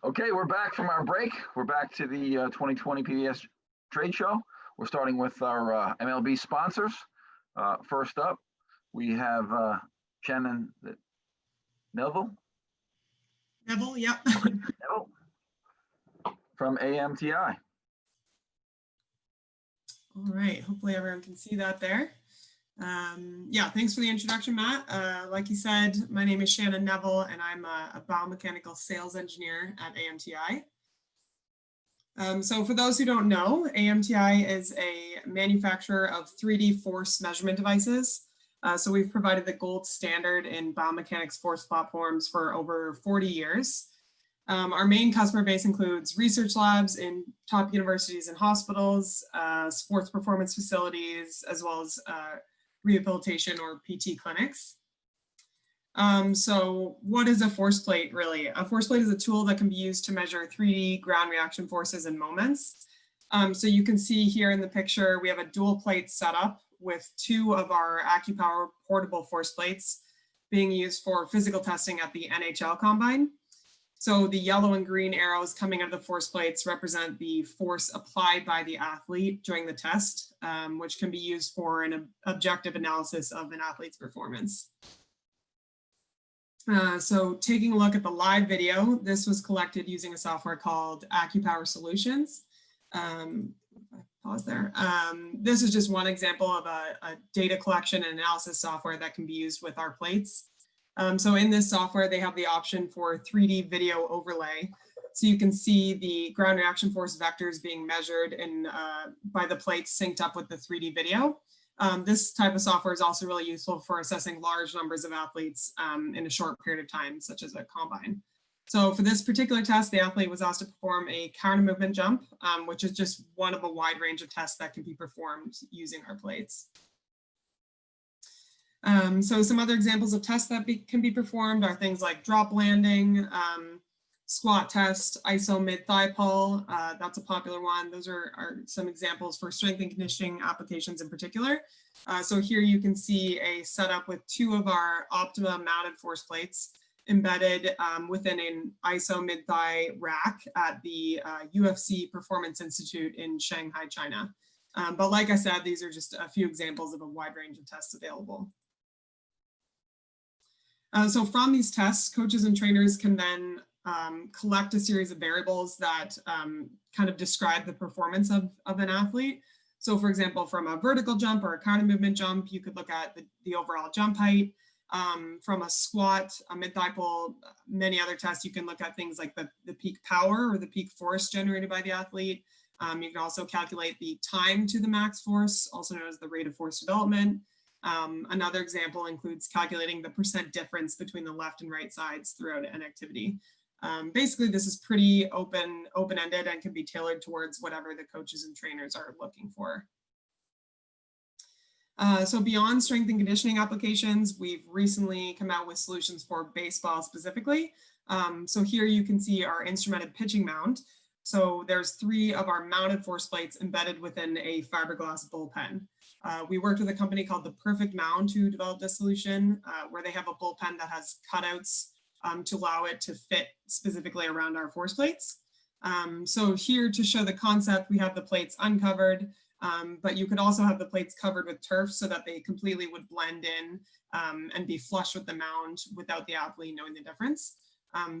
Okay, we're back from our break. We're back to the 2020 PBS Trade Show. We're starting with our MLB sponsors. First up, we have Shannon Neville. Neville, yep. Neville from AMTI. All right, hopefully everyone can see that there. Yeah, thanks for the introduction, Matt. Like you said, my name is Shannon Neville, and I'm a biomechanical sales engineer at AMTI. So for those who don't know, AMTI is a manufacturer of 3D force measurement devices. So we've provided the gold standard in biomechanics force platforms for over 40 years. Our main customer base includes research labs in top universities and hospitals, sports performance facilities, as well as rehabilitation or PT clinics. So what is a force plate really? A force plate is a tool that can be used to measure 3D ground reaction forces and moments. So you can see here in the picture, we have a dual plate setup with two of our AccuPower portable force plates being used for physical testing at the NHL Combine. So the yellow and green arrows coming out of the force plates represent the force applied by the athlete during the test, which can be used for an objective analysis of an athlete's performance. So taking a look at the live video, this was collected using a software called AccuPower Solutions. Pause there. This is just one example of a data collection and analysis software that can be used with our plates. So in this software, they have the option for 3D video overlay. So you can see the ground reaction force vectors being measured by the plates synced up with the 3D video. This type of software is also really useful for assessing large numbers of athletes in a short period of time, such as a combine. So for this particular test, the athlete was asked to perform a counter movement jump, which is just one of a wide range of tests that can be performed using our plates. So some other examples of tests that can be performed are things like drop landing, squat test, ISO mid-thigh pull. That's a popular one. Those are some examples for strength and conditioning applications in particular. So here you can see a setup with two of our Optima mounted force plates embedded within an ISO mid-thigh rack at the UFC Performance Institute in Shanghai, China. But like I said, these are just a few examples of a wide range of tests available. So from these tests, coaches and trainers can then collect a series of variables that kind of describe the performance of an athlete. So for example, from a vertical jump or a counter movement jump, you could look at the overall jump height. From a squat, a mid-thigh pull, many other tests, you can look at things like the peak power or the peak force generated by the athlete. You can also calculate the time to the max force, also known as the rate of force development. Another example includes calculating the percent difference between the left and right sides throughout an activity. Basically, this is pretty open-ended and can be tailored towards whatever the coaches and trainers are looking for. So beyond strength and conditioning applications, we've recently come out with solutions for baseball specifically. So here you can see our instrumented pitching mount. So there's 3 of our mounted force plates embedded within a fiberglass bullpen. We worked with a company called The Perfect Mound to develop this solution, where they have a bullpen that has cutouts to allow it to fit specifically around our force plates. So here to show the concept, we have the plates uncovered, but you could also have the plates covered with turf so that they completely would blend in and be flush with the mound without the athlete knowing the difference.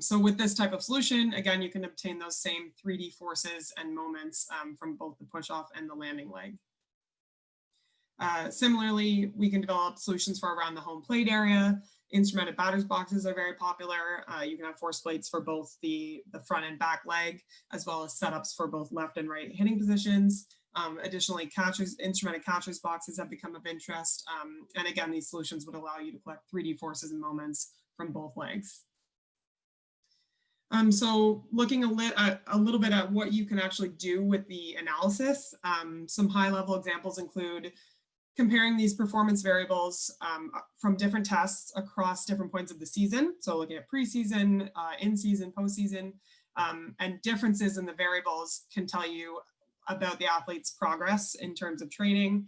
So with this type of solution, again, you can obtain those same 3D forces and moments from both the push-off and the landing leg. Similarly, we can develop solutions for around the home plate area. Instrumented batter's boxes are very popular. You can have force plates for both the front and back leg, as well as setups for both left and right hitting positions. Additionally, instrumented catcher's boxes have become of interest. And again, these solutions would allow you to collect 3D forces and moments from both legs. So looking a little bit at what you can actually do with the analysis, some high-level examples include comparing these performance variables from different tests across different points of the season. So looking at preseason, in-season, postseason, and differences in the variables can tell you about the athlete's progress in terms of training.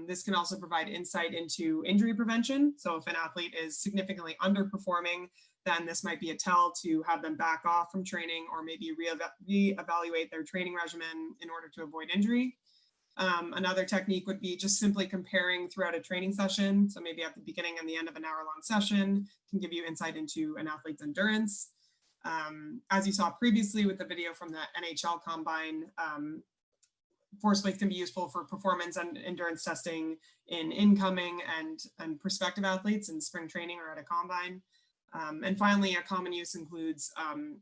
This can also provide insight into injury prevention. So if an athlete is significantly underperforming, then this might be a tell to have them back off from training or maybe reevaluate their training regimen in order to avoid injury. Another technique would be just simply comparing throughout a training session. So maybe at the beginning and the end of an hour-long session can give you insight into an athlete's endurance. As you saw previously with the video from the NHL Combine, force plates can be useful for performance and endurance testing in incoming and prospective athletes in spring training or at a combine. And finally, a common use includes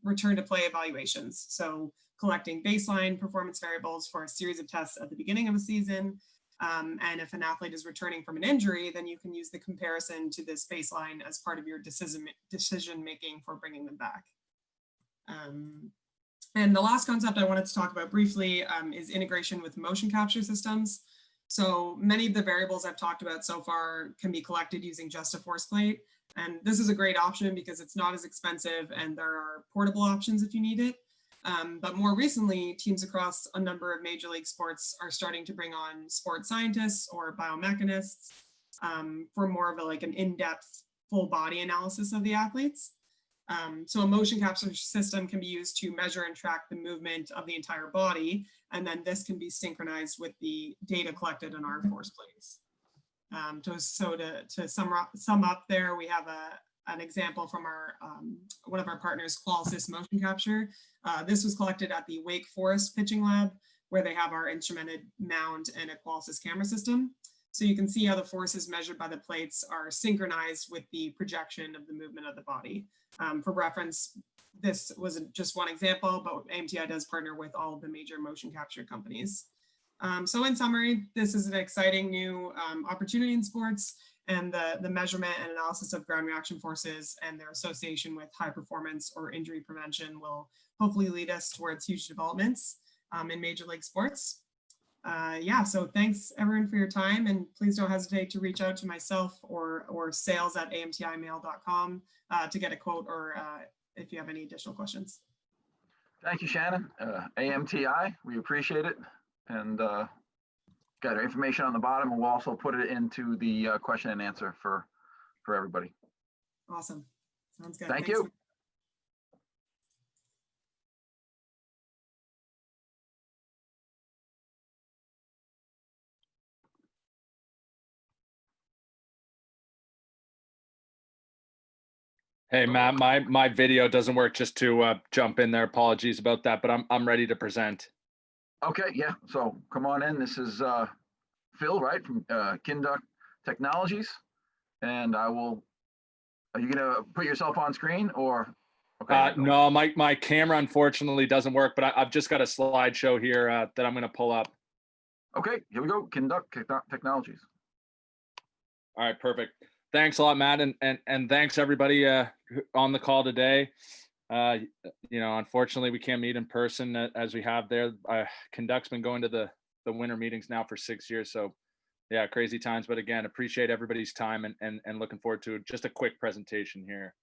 return to play evaluations. So collecting baseline performance variables for a series of tests at the beginning of a season. And if an athlete is returning from an injury, then you can use the comparison to this baseline as part of your decision-making for bringing them back. And the last concept I wanted to talk about briefly is integration with motion capture systems. So many of the variables I've talked about so far can be collected using just a force plate. And this is a great option because it's not as expensive and there are portable options if you need it. But more recently, teams across a number of major league sports are starting to bring on sports scientists or biomechanists for more of an in-depth full body analysis of the athletes. So a motion capture system can be used to measure and track the movement of the entire body, and then this can be synchronized with the data collected in our force plates. To sum up there, we have an example from our one of our partners, Qualisys Motion Capture. This was collected at the Wake Forest Pitching Lab, where they have our instrumented mount and a Qualisys camera system. So you can see how the forces measured by the plates are synchronized with the projection of the movement of the body. For reference, this wasn't just one example, but AMTI does partner with all of the major motion capture companies. So in summary, this is an exciting new opportunity in sports, and the measurement and analysis of ground reaction forces and their association with high performance or injury prevention will hopefully lead us towards huge developments in major league sports. Yeah, so thanks everyone for your time, and please don't hesitate to reach out to myself or sales@amtimail.com to get a quote or if you have any additional questions. Thank you, Shannon. AMTI, we appreciate it. And got our information on the bottom, and we'll also put it into the question and answer for everybody. Awesome. Sounds good. Thank Thanks. you. Hey, Matt, my video doesn't work, just to jump in there. Apologies about that, but I'm ready to present. Okay, yeah, so come on in. This is Phil, right, from Kinduct Technologies. And are you gonna put yourself on screen or? Okay, no, my camera unfortunately doesn't work, but I've just got a slideshow here that I'm gonna pull up. Okay, here we go, Kinduct Technologies. All right, perfect. Thanks a lot, Matt, and thanks everybody on the call today. Unfortunately, we can't meet in person as we have there. Kinduct's been going to the winter meetings now for 6 years, so yeah, crazy times. But again, appreciate everybody's time and looking forward to just a quick presentation here.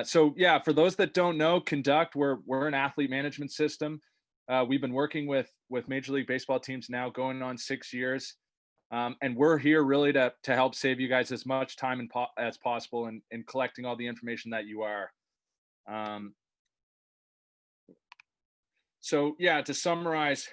So yeah, for those that don't know, Kinduct, we're an athlete management system. We've been working with Major League Baseball teams now going on 6 years. And we're here really to help save you guys as much time as possible in collecting all the information that you are. So yeah, to summarize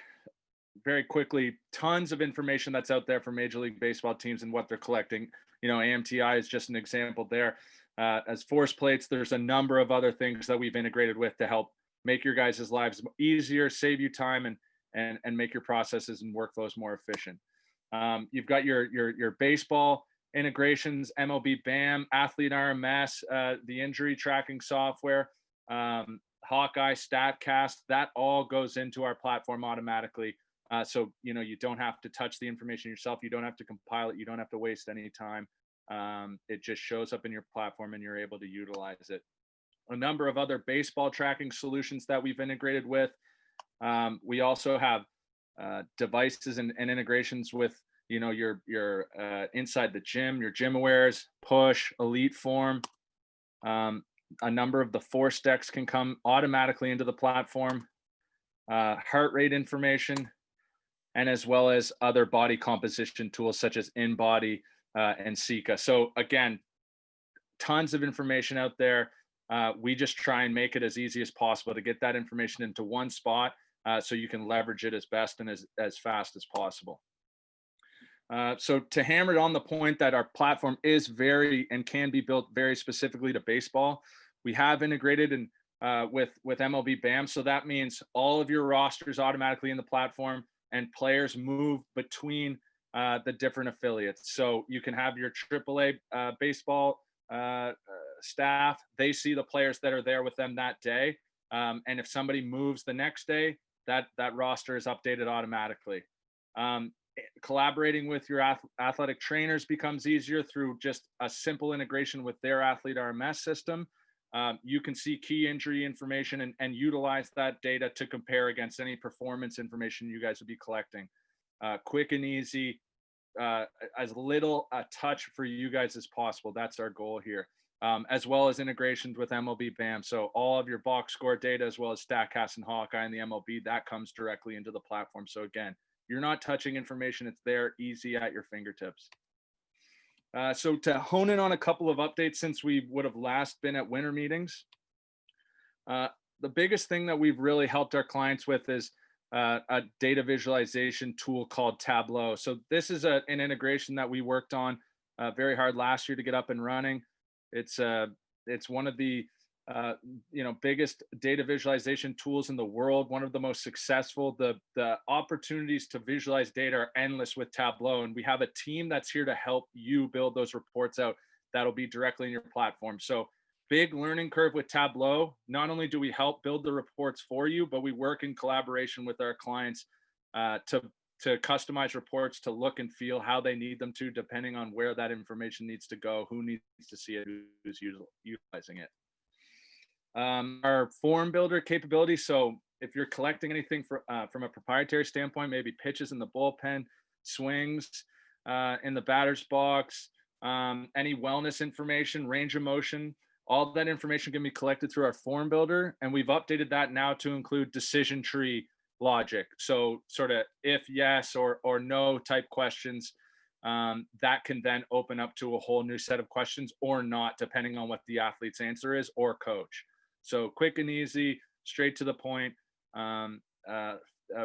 very quickly, tons of information that's out there for Major League Baseball teams and what they're collecting. AMTI is just an example there. As force plates, there's a number of other things that we've integrated with to help make your guys' lives easier, save you time, and make your processes and workflows more efficient. You've got your baseball integrations, MLB BAM, Athlete RMS, the injury tracking software, Hawkeye, StatCast, that all goes into our platform automatically. So, you don't have to touch the information yourself. You don't have to compile it. You don't have to waste any time. It just shows up in your platform and you're able to utilize it. A number of other baseball tracking solutions that we've integrated with. We also have devices and integrations with, your inside the gym, your GymAwares, Push, Elite Form. A number of the force decks can come automatically into the platform. Heart rate information, and as well as other body composition tools such as InBody and Sika. So again, tons of information out there. We just try and make it as easy as possible to get that information into one spot so you can leverage it as best and as fast as possible. So to hammer it on the point that our platform is very and can be built very specifically to baseball, we have integrated with MLB BAM. So that means all of your rosters automatically in the platform, and players move between the different affiliates. So you can have your AAA baseball staff, they see the players that are there with them that day. And if somebody moves the next day, that roster is updated automatically. Collaborating with your athletic trainers becomes easier through just a simple integration with their athlete RMS system. You can see key injury information and utilize that data to compare against any performance information you guys would be collecting. Quick and easy, as little a touch for you guys as possible. That's our goal here. As well as integrations with MLB BAM. So all of your box score data, as well as StatCast and Hawkeye and the MLB, that comes directly into the platform. So again, you're not touching information. It's there, easy at your fingertips. So to hone in on a couple of updates since we would have last been at winter meetings, the biggest thing that we've really helped our clients with is a data visualization tool called Tableau. So this is an integration that we worked on very hard last year to get up and running. It's one of the biggest data visualization tools in the world, one of the most successful. The opportunities to visualize data are endless with Tableau, and we have a team that's here to help you build those reports out that'll be directly in your platform. So big learning curve with Tableau. Not only do we help build the reports for you, but we work in collaboration with our clients to customize reports to look and feel how they need them to, depending on where that information needs to go, who needs to see it, who's utilizing it. Our form builder capability. So if you're collecting anything from a proprietary standpoint, maybe pitches in the bullpen, swings in the batter's box, any wellness information, range of motion, all that information can be collected through our form builder. And we've updated that now to include decision tree logic. So sort of if yes or no type questions that can then open up to a whole new set of questions or not, depending on what the athlete's answer is or coach. So quick and easy, straight to the point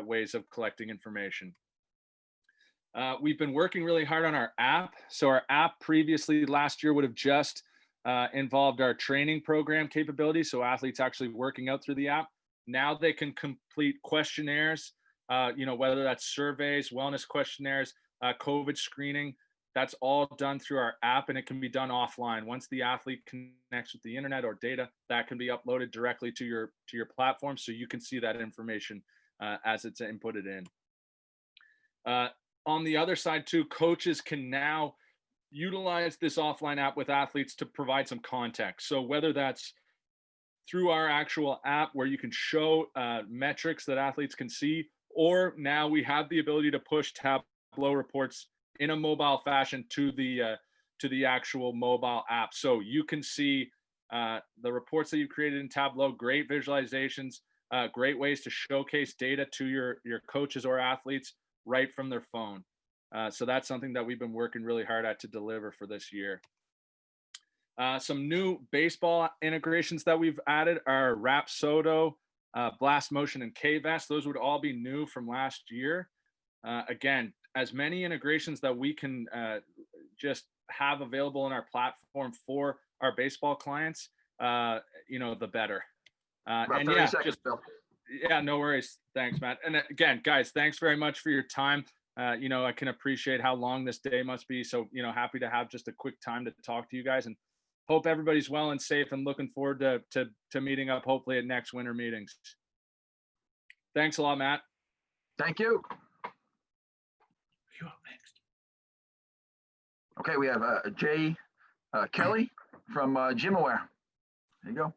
ways of collecting information. We've been working really hard on our app. So our app previously last year would have just involved our training program capability. So athletes actually working out through the app. Now they can complete questionnaires, whether that's surveys, wellness questionnaires, COVID screening. That's all done through our app, and it can be done offline. Once the athlete connects with the internet or data, that can be uploaded directly to your platform, so you can see that information as it's inputted in. On the other side too, coaches can now utilize this offline app with athletes to provide some context. So whether that's through our actual app where you can show metrics that athletes can see, or now we have the ability to push Tableau reports in a mobile fashion to the actual mobile app. So you can see the reports that you've created in Tableau, great visualizations, great ways to showcase data to your coaches or athletes right from their phone. So that's something that we've been working really hard at to deliver for this year. Some new baseball integrations that we've added are Rapsodo, Blast Motion, and K-Vest. Those would all be new from last year. Again, as many integrations that we can just have available in our platform for our baseball clients, the better. About 30 seconds, Bill. Yeah, no worries. Thanks, Matt. And again, guys, thanks very much for your time. I can appreciate how long this day must be. So, happy to have just a quick time to talk to you guys, and hope everybody's well and safe, and looking forward to meeting up hopefully at next winter meetings. Thanks a lot, Matt. Thank you. You up next? Okay, we have Jay Kelly from GymAware. There you go.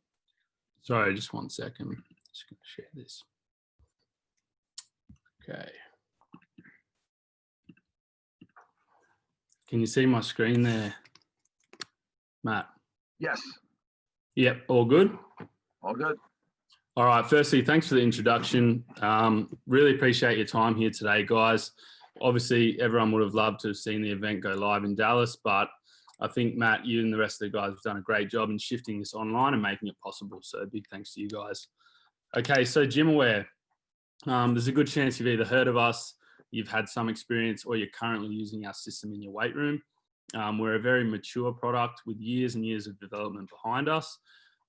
Sorry, just 1 second. Just going to share this. Okay. Can you see my screen there, Matt? Yes. Yep, all good? All good. All right. Firstly, thanks for the introduction. Really appreciate your time here today, guys. Obviously, everyone would have loved to have seen the event go live in Dallas, but I think, Matt, you and the rest of the guys have done a great job in shifting this online and making it possible. So big thanks to you guys. Okay, so GymAware. There's a good chance you've either heard of us, you've had some experience, or you're currently using our system in your weight room. We're a very mature product with years and years of development behind us.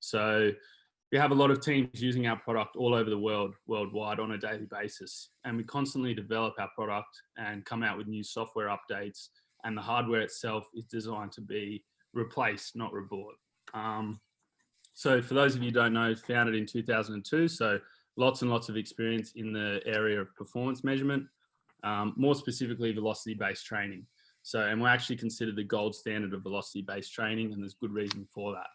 So we have a lot of teams using our product all over the world, worldwide on a daily basis. And we constantly develop our product and come out with new software updates. And the hardware itself is designed to be replaced, not rebought. So for those of you who don't know, founded in 2002, so lots and lots of experience in the area of performance measurement, more specifically velocity-based training. So, and we're actually considered the gold standard of velocity-based training, and there's good reason for that.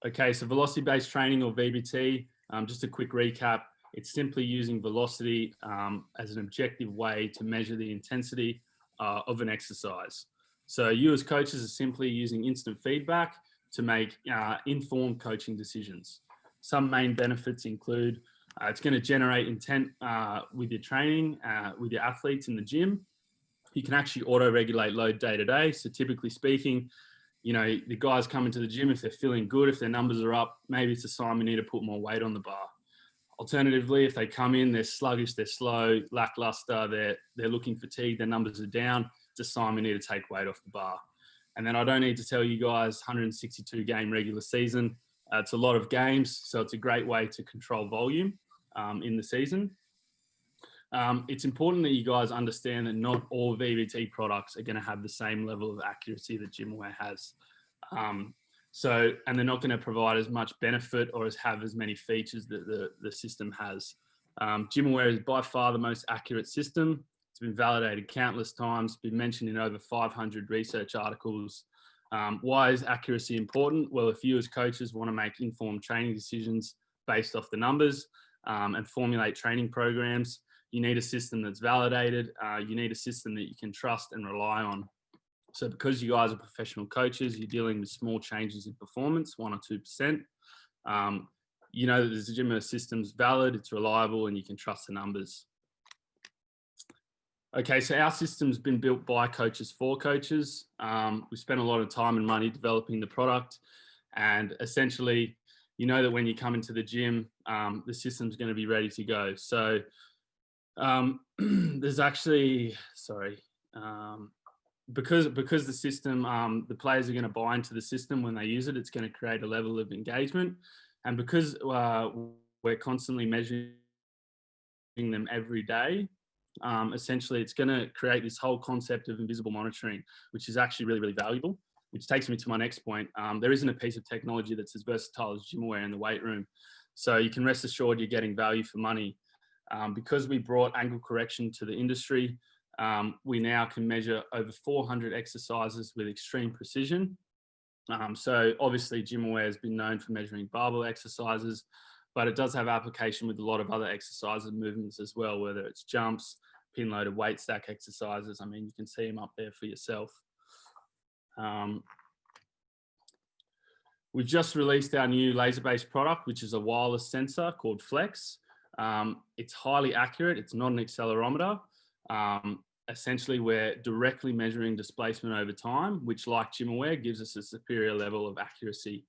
Okay, so velocity-based training, or VBT, just a quick recap. It's simply using velocity as an objective way to measure the intensity of an exercise. So you as coaches are simply using instant feedback to make informed coaching decisions. Some main benefits include it's going to generate intent with your training, with your athletes in the gym. You can actually auto-regulate load day to day. So typically speaking, you know, the guys come into the gym, if they're feeling good, if their numbers are up, maybe it's a sign we need to put more weight on the bar. Alternatively, if they come in, they're sluggish, they're slow, lackluster, they're looking fatigued, their numbers are down, it's a sign we need to take weight off the bar. And then I don't need to tell you guys, 162 game regular season, it's a lot of games, so it's a great way to control volume in the season. It's important that you guys understand that not all VBT products are going to have the same level of accuracy that GymAware has. And they're not going to provide as much benefit or have as many features that the system has. GymAware is by far the most accurate system. It's been validated countless times, been mentioned in over 500 research articles. Why is accuracy important? Well, if you as coaches want to make informed training decisions based off the numbers and formulate training programs, you need a system that's validated. You need a system that you can trust and rely on. So because you guys are professional coaches, you're dealing with small changes in performance, 1 or 2%. You know that the GymAware system's valid, it's reliable, and you can trust the numbers. Okay, so our system's been built by coaches for coaches. We spent a lot of time and money developing the product, and essentially, you know that when you come into the gym, the system's going to be ready to go. So there's actually, because the system, the players are going to buy into the system when they use it, it's going to create a level of engagement. And because we're constantly measuring them every day, essentially it's going to create this whole concept of invisible monitoring, which is actually really, really valuable, which takes me to my next point. There isn't a piece of technology that's as versatile as GymAware in the weight room. So you can rest assured you're getting value for money. Because we brought angle correction to the industry, we now can measure over 400 exercises with extreme precision. So obviously GymAware has been known for measuring barbell exercises, but it does have application with a lot of other exercises and movements as well, whether it's jumps, pin loaded weight stack exercises. I mean, you can see them up there for yourself. We've just released our new laser-based product, which is a wireless sensor called Flex. It's highly accurate. It's not an accelerometer. Essentially, we're directly measuring displacement over time, which, like GymAware, gives us a superior level of accuracy.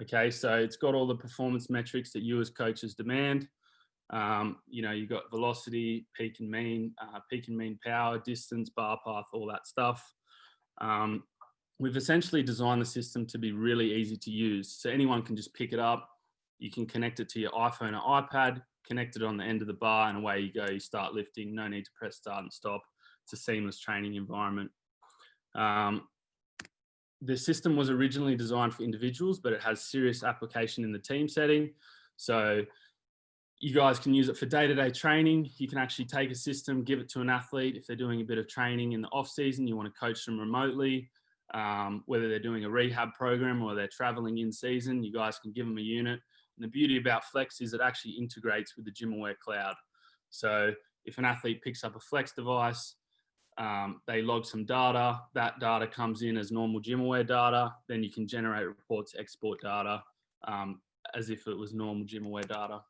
Okay, so it's got all the performance metrics that you as coaches demand. You know, you've got velocity, peak and mean power, distance, bar path, all that stuff. We've essentially designed the system to be really easy to use. So anyone can just pick it up. You can connect it to your iPhone or iPad, connect it on the end of the bar, and away you go. You start lifting, no need to press start and stop. It's a seamless training environment. The system was originally designed for individuals, but it has serious application in the team setting. So you guys can use it for day-to-day training. You can actually take a system, give it to an athlete. If they're doing a bit of training in the off season, you want to coach them remotely, whether they're doing a rehab program or they're traveling in season, you guys can give them a unit. And the beauty about Flex is it actually integrates with the GymAware cloud. So if an athlete picks up a Flex device, they log some data, that data comes in as normal GymAware data, then you can generate reports, export data. as if it was normal GymAware data.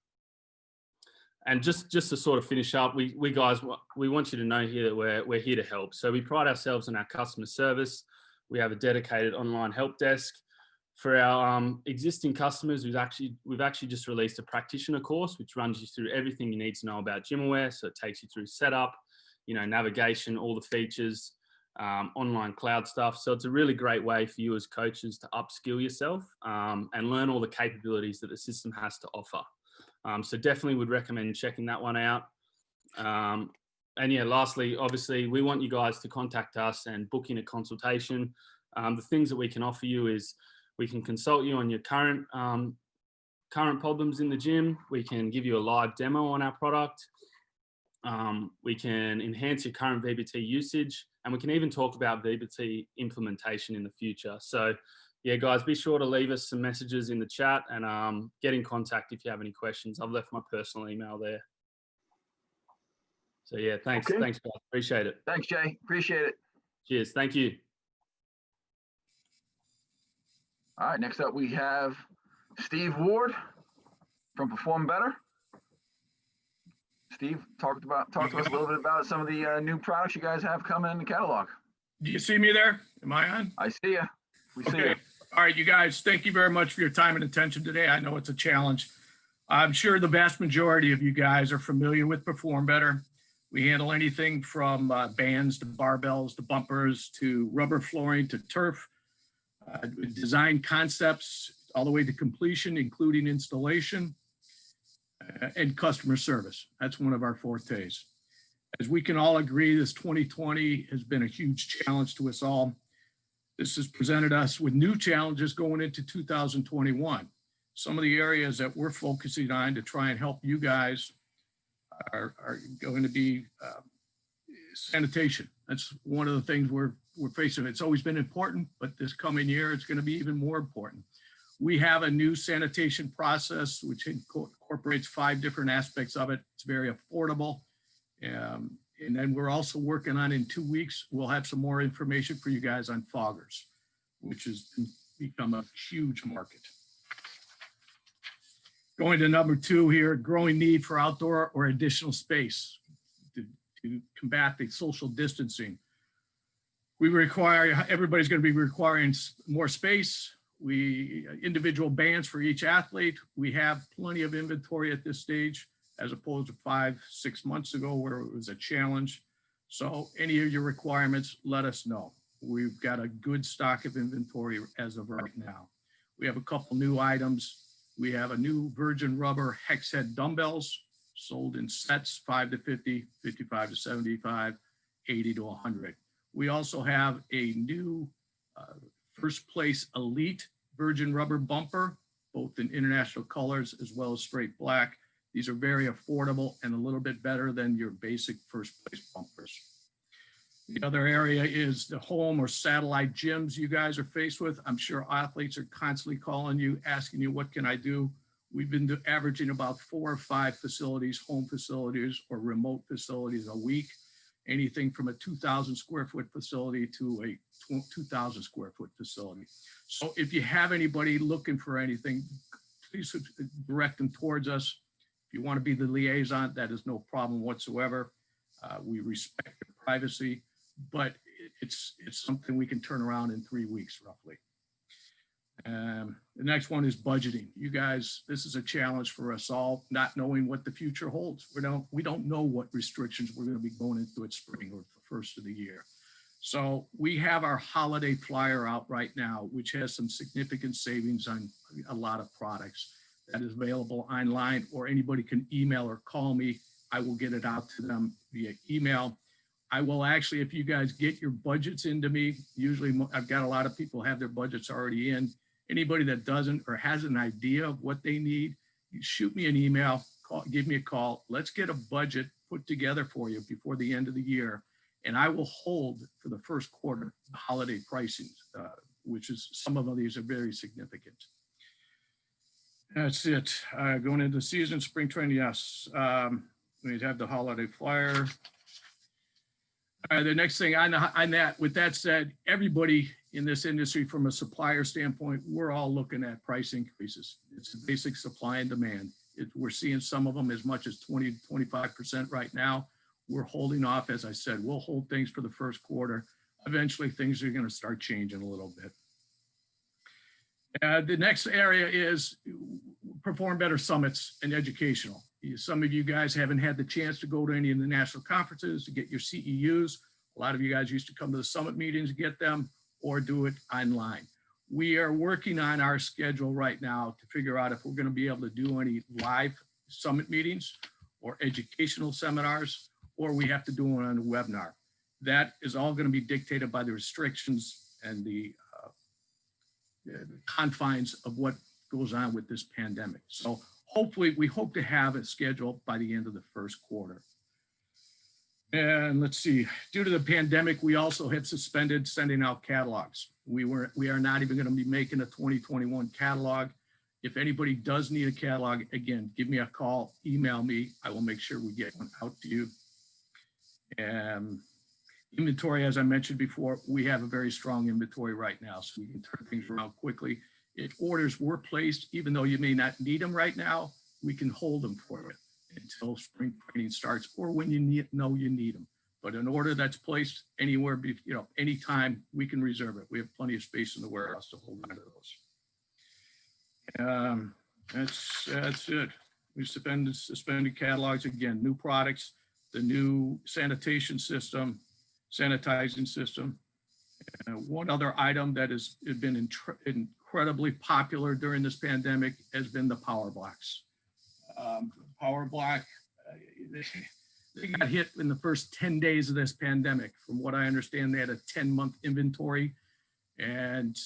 And just to sort of finish up, we guys, we want you to know here that we're here to help. So we pride ourselves on our customer service. We have a dedicated online help desk. For our existing customers, we've actually just released a practitioner course, which runs you through everything you need to know about GymAware. So it takes you through setup, navigation, all the features, online cloud stuff. So it's a really great way for you as coaches to upskill yourself and learn all the capabilities that the system has to offer. So definitely would recommend checking that one out. And yeah, lastly, obviously, we want you guys to contact us and book in a consultation. The things that we can offer you is we can consult you on your current problems in the gym. We can give you a live demo on our product. We can enhance your current VBT usage, and we can even talk about VBT implementation in the future. So yeah, guys, be sure to leave us some messages in the chat and get in contact if you have any questions. I've left my personal email there. So yeah, thanks. Okay. Thanks, guys. Appreciate it. Thanks, Jay. Appreciate it. Cheers. Thank you. All right, next up we have Steve Ward from Perform Better. Steve, talk to us a little bit about some of the new products you guys have coming in the catalog. Do you see me there? Am I on? I see you. We see you. Okay. All right, you guys, thank you very much for your time and attention today. I know it's a challenge. I'm sure the vast majority of you guys are familiar with Perform Better. We handle anything from bands to barbells to bumpers to rubber flooring to turf. Design concepts all the way to completion, including installation and customer service. That's one of our fortes. As we can all agree, this 2020 has been a huge challenge to us all. This has presented us with new challenges going into 2021. Some of the areas that we're focusing on to try and help you guys are going to be sanitation. That's one of the things we're facing. It's always been important, but this coming year, it's going to be even more important. We have a new sanitation process, which incorporates 5 different aspects of it. It's very affordable. And then we're also working on, in 2 weeks, we'll have some more information for you guys on foggers, which has become a huge market. Going to number 2 here, growing need for outdoor or additional space to combat the social distancing. Everybody's going to be requiring more space. Individual bands for each athlete. We have plenty of inventory at this stage, as opposed to 5-6 months ago where it was a challenge. So any of your requirements, let us know. We've got a good stock of inventory as of right now. We have a couple new items. We have a new virgin rubber hex head dumbbells sold in sets, 5 to 50, 55 to 75, 80 to 100. We also have a new first place elite virgin rubber bumper, both in international colors as well as straight black. These are very affordable and a little bit better than your basic first place bumpers. The other area is the home or satellite gyms you guys are faced with. I'm sure athletes are constantly calling you, asking you, what can I do? We've been averaging about 4 or 5 facilities, home facilities or remote facilities a week. Anything from a 2,000 square foot facility to a 2,000 square foot facility. So if you have anybody looking for anything, please direct them towards us. If you want to be the liaison, that is no problem whatsoever. We respect your privacy, but it's something we can turn around in 3 weeks roughly. The next one is budgeting. You guys, this is a challenge for us all, not knowing what the future holds. We don't know what restrictions we're going to be going into at spring or the first of the year. So we have our holiday flyer out right now, which has some significant savings on a lot of products. That is available online, or anybody can email or call me. I will get it out to them via email. I will actually, if you guys get your budgets into me, usually I've got a lot of people have their budgets already in. Anybody that doesn't or has an idea of what they need, you shoot me an email, give me a call. Let's get a budget put together for you before the end of the year. And I will hold for the first quarter the holiday pricing, which is, some of these are very significant. That's it. Going into the season, spring training, yes. We have the holiday flyer. The next thing on that, with that said, everybody in this industry from a supplier standpoint, we're all looking at price increases. It's a basic supply and demand. We're seeing some of them as much as 20 to 25% right now. We're holding off, as I said, we'll hold things for the first quarter. Eventually things are going to start changing a little bit. The next area is perform better summits and educational. Some of you guys haven't had the chance to go to any of the national conferences to get your CEUs. A lot of you guys used to come to the summit meetings to get them or do it online. We are working on our schedule right now to figure out if we're going to be able to do any live summit meetings or educational seminars, or we have to do it on a webinar. That is all going to be dictated by the restrictions and the confines of what goes on with this pandemic. So hopefully, we hope to have a schedule by the end of the first quarter. And let's see, due to the pandemic, we also have suspended sending out catalogs. We are not even going to be making a 2021 catalog. If anybody does need a catalog, again, give me a call, email me. I will make sure we get one out to you. And inventory, as I mentioned before, we have a very strong inventory right now, so we can turn things around quickly. If orders were placed, even though you may not need them right now, we can hold them for you until spring training starts or when you know you need them. But an order that's placed anywhere, anytime, we can reserve it. We have plenty of space in the warehouse to hold on to those. That's it. We suspended catalogs again, new products, the new sanitation system, sanitizing system. One other item that has been incredibly popular during this pandemic has been the power blocks. Power block, they got hit in the first 10 days of this pandemic. From what I understand, they had a 10-month inventory, and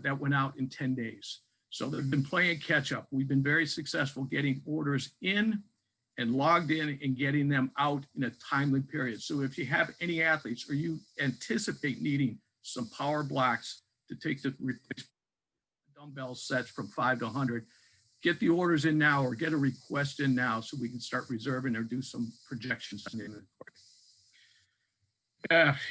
that went out in 10 days. So they've been playing catch up. We've been very successful getting orders in and logged in and getting them out in a timely period. So if you have any athletes or you anticipate needing some power blocks to take the dumbbell sets from 5 to 100, get the orders in now or get a request in now so we can start reserving or do some projections on the inventory.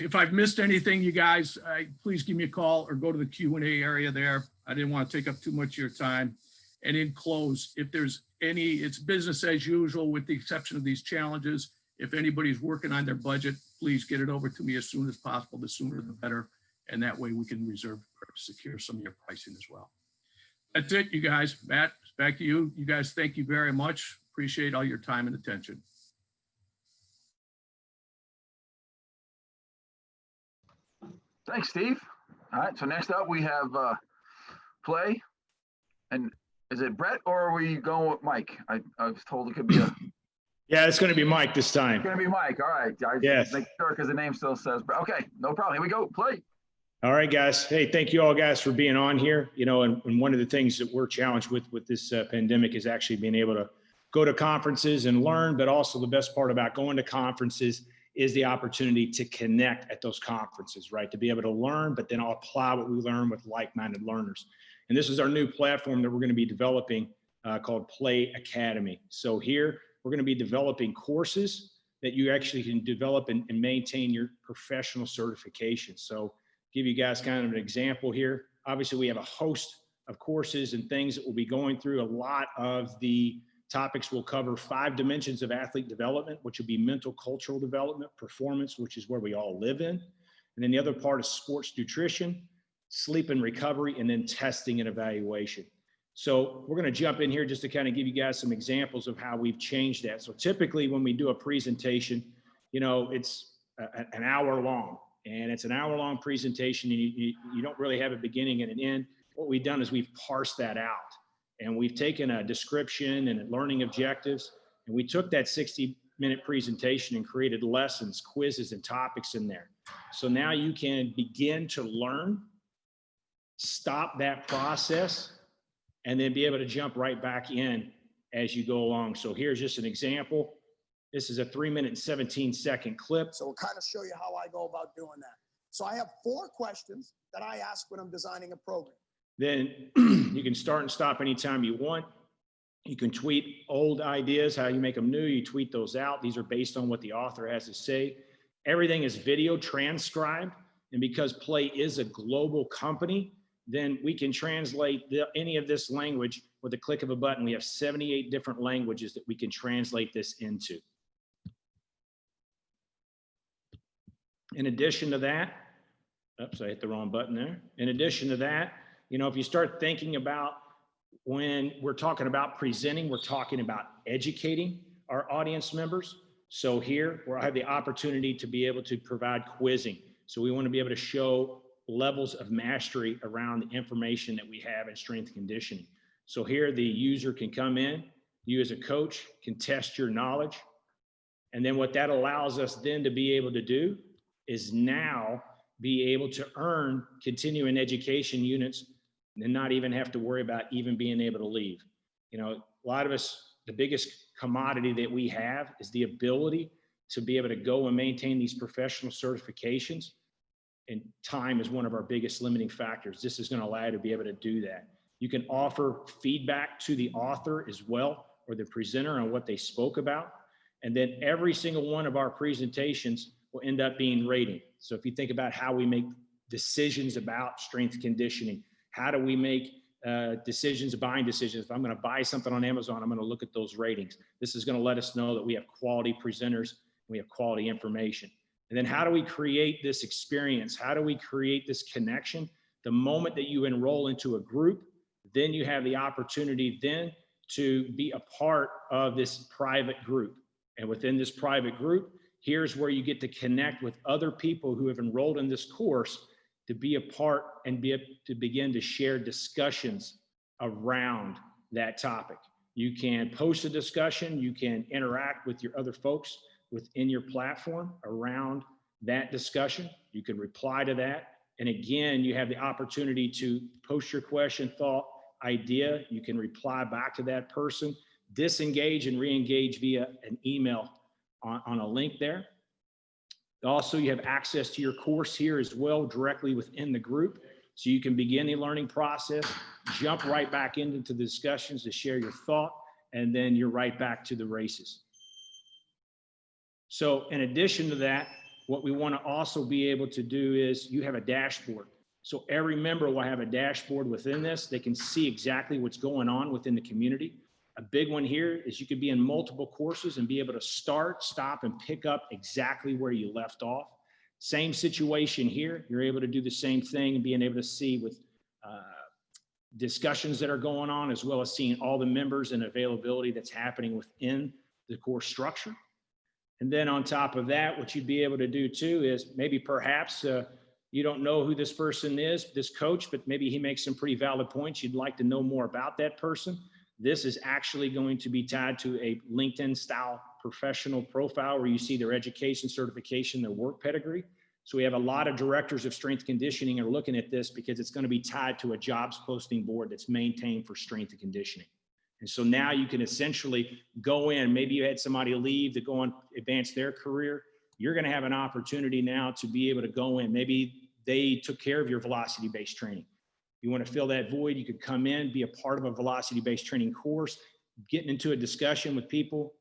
If I've missed anything, you guys, please give me a call or go to the Q&A area there. I didn't want to take up too much of your time. And in close, if there's any, it's business as usual with the exception of these challenges. If anybody's working on their budget, please get it over to me as soon as possible. The sooner the better. And that way we can reserve or secure some of your pricing as well. That's it, you guys. Matt, back to you. You guys, thank you very much. Appreciate all your time and attention. Thanks, Steve. All right, so next up we have play. And is it Brett or are we going with Mike? I was told it could be a... Yeah, it's going to be Mike this time. It's going to be Mike. All right, guys. Yes. Make sure because the name still says Brett. Okay, no problem. Here we go. Play. All right, guys. Hey, thank you all guys for being on here. You know, and one of the things that we're challenged with this pandemic is actually being able to go to conferences and learn, but also the best part about going to conferences is the opportunity to connect at those conferences, right? To be able to learn, but then I'll apply what we learn with like-minded learners. And this is our new platform that we're going to be developing called Play Academy. So here we're going to be developing courses that you actually can develop and maintain your professional certification. So give you guys kind of an example here. Obviously, we have a host of courses and things that we'll be going through. A lot of the topics will cover 5 dimensions of athlete development, which will be mental, cultural development, performance, which is where we all live in. And then the other part is sports nutrition, sleep and recovery, and then testing and evaluation. So we're going to jump in here just to kind of give you guys some examples of how we've changed that. So typically when we do a presentation, you know, it's an hour long, and it's an hour-long presentation, and you don't really have a beginning and an end. What we've done is we've parsed that out, and we've taken a description and learning objectives, and we took that 60-minute presentation and created lessons, quizzes, and topics in there. So now you can begin to learn, stop that process, and then be able to jump right back in as you go along. So here's just an example. This is a 3-minute and 17-second clip. So we'll kind of show you how I go about doing that. So I have 4 questions that I ask when I'm designing a program. Then you can start and stop anytime you want. You can tweet old ideas, how you make them new. You tweet those out. These are based on what the author has to say. Everything is video transcribed. And because Play is a global company, then we can translate any of this language with a click of a button. We have 78 different languages that we can translate this into. In addition to that, oops, I hit the wrong button there. In addition to that, you know, if you start thinking about when we're talking about presenting, we're talking about educating our audience members. So here, where I have the opportunity to be able to provide quizzing. So we want to be able to show levels of mastery around the information that we have in strength and conditioning. So here the user can come in, you as a coach can test your knowledge. And then what that allows us then to be able to do is now be able to earn continuing education units and not even have to worry about even being able to leave. You know, a lot of us, the biggest commodity that we have is the ability to be able to go and maintain these professional certifications. And time is one of our biggest limiting factors. This is going to allow you to be able to do that. You can offer feedback to the author as well, or the presenter on what they spoke about. And then every single one of our presentations will end up being rated. So if you think about how we make decisions about strength conditioning, how do we make decisions, buying decisions? If I'm going to buy something on Amazon, I'm going to look at those ratings. This is going to let us know that we have quality presenters, we have quality information. And then how do we create this experience? How do we create this connection? The moment that you enroll into a group, then you have the opportunity then to be a part of this private group. And within this private group, here's where you get to connect with other people who have enrolled in this course to be a part and to begin to share discussions around that topic. You can post a discussion, you can interact with your other folks within your platform around that discussion. You can reply to that. And again, you have the opportunity to post your question, thought, idea. You can reply back to that person, disengage and re-engage via an email on a link there. Also, you have access to your course here as well, directly within the group. So you can begin the learning process, jump right back into the discussions to share your thought, and then you're right back to the races. So in addition to that, what we want to also be able to do is you have a dashboard. So every member will have a dashboard within this. They can see exactly what's going on within the community. A big one here is you could be in multiple courses and be able to start, stop, and pick up exactly where you left off. Same situation here. You're able to do the same thing and being able to see with discussions that are going on, as well as seeing all the members and availability that's happening within the course structure. And then on top of that, what you'd be able to do too is maybe perhaps you don't know who this person is, this coach, but maybe he makes some pretty valid points. You'd like to know more about that person. This is actually going to be tied to a LinkedIn style professional profile where you see their education, certification, their work pedigree. So we have a lot of directors of strength conditioning are looking at this because it's going to be tied to a jobs posting board that's maintained for strength and conditioning. And so now you can essentially go in, maybe you had somebody leave to go and advance their career. You're going to have an opportunity now to be able to go in. Maybe they took care of your velocity-based training. You want to fill that void, you could come in, be a part of a velocity-based training course, getting into a discussion with people,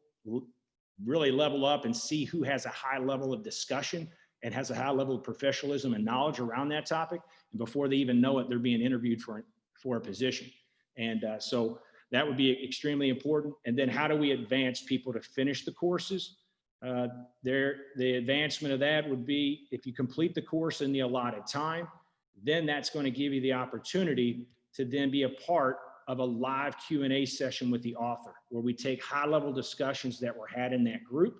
really level up and see who has a high level of discussion and has a high level of professionalism and knowledge around that topic. And before they even know it, they're being interviewed for a position. And so that would be extremely important. And then how do we advance people to finish the courses? The advancement of that would be if you complete the course in the allotted time, then that's going to give you the opportunity to then be a part of a live Q&A session with the author, where we take high-level discussions that were had in that group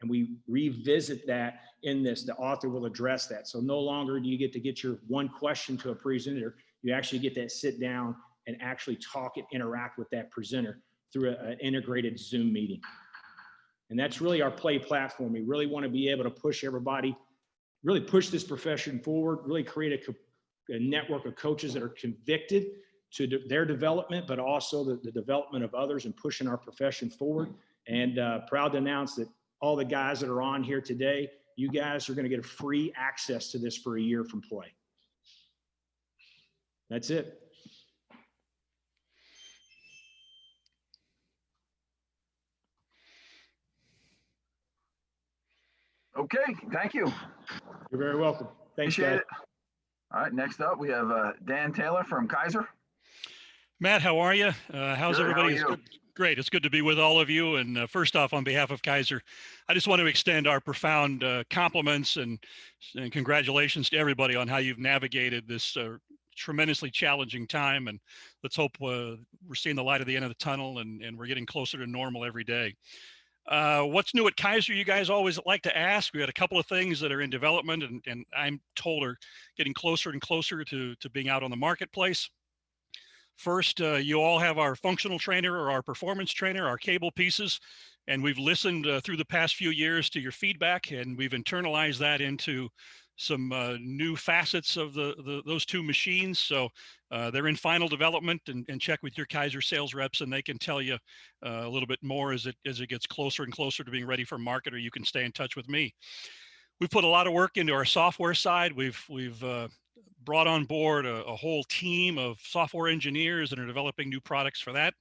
and we revisit that in this. The author will address that. So no longer do you get to get your one question to a presenter. You actually get that sit down and actually talk and interact with that presenter through an integrated Zoom meeting. And that's really our Play platform. We really want to be able to push everybody, really push this profession forward, really create a network of coaches that are convicted to their development, but also the development of others and pushing our profession forward. And proud to announce that all the guys that are on here today, you guys are going to get free access to this for a year from Play. That's it. Okay, thank you. You're very welcome. Thanks, Appreciate guys. it. All right, next up, we have Dan Taylor from Kaiser. Matt, how are you? How's Good, how are everybody? It's you? good. Great. It's good to be with all of you. And first off, on behalf of Kaiser, I just want to extend our profound compliments and congratulations to everybody on how you've navigated this tremendously challenging time. And let's hope we're seeing the light at the end of the tunnel and we're getting closer to normal every day. What's new at Kaiser? You guys always like to ask. We had a couple of things that are in development and I'm told are getting closer and closer to being out on the marketplace. First, you all have our functional trainer or our performance trainer, our cable pieces, and we've listened through the past few years to your feedback, and we've internalized that into some new facets of those two machines. So they're in final development, and check with your Kaiser sales reps, and they can tell you a little bit more as it gets closer and closer to being ready for market, or you can stay in touch with me. We've put a lot of work into our software side. We've brought on board a whole team of software engineers that are developing new products for that.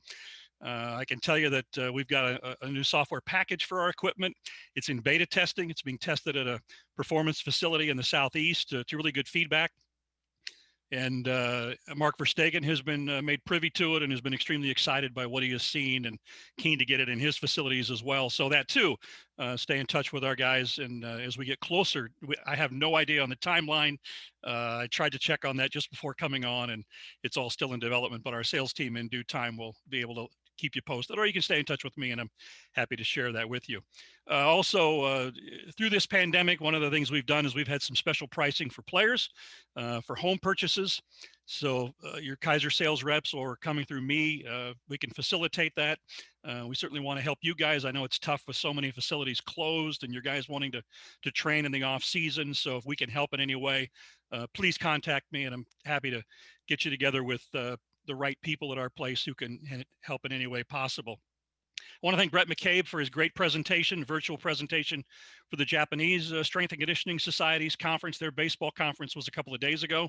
I can tell you that we've got a new software package for our equipment. It's in beta testing. It's being tested at a performance facility in the Southeast to really good feedback. And Mark Verstegen has been made privy to it and has been extremely excited by what he has seen and keen to get it in his facilities as well. So that too, stay in touch with our guys. And as we get closer, I have no idea on the timeline. I tried to check on that just before coming on, and it's all still in development, but our sales team in due time will be able to keep you posted, or you can stay in touch with me and I'm happy to share that with you. Also, through this pandemic, one of the things we've done is we've had some special pricing for players for home purchases. So your Kaiser sales reps or coming through me, we can facilitate that. We certainly want to help you guys. I know it's tough with so many facilities closed and your guys wanting to train in the off season. So if we can help in any way, please contact me and I'm happy to get you together with the right people at our place who can help in any way possible. I want to thank Brett McCabe for his great presentation, virtual presentation for the Japanese Strength and Conditioning Society's conference. Their baseball conference was a couple of days ago,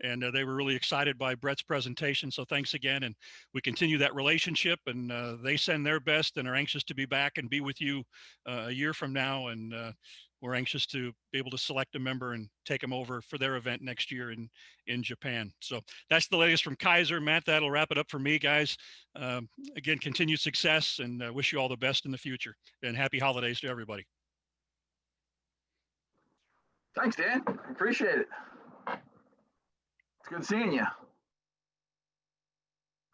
and they were really excited by Brett's presentation. So thanks again, and we continue that relationship, and they send their best and are anxious to be back and be with you a year from now. And we're anxious to be able to select a member and take them over for their event next year in Japan. So that's the latest from Kaiser. Matt, that'll wrap it up for me, guys. Again, continued success and wish you all the best in the future, and happy holidays to everybody. Thanks, Dan. Appreciate it. It's good seeing you.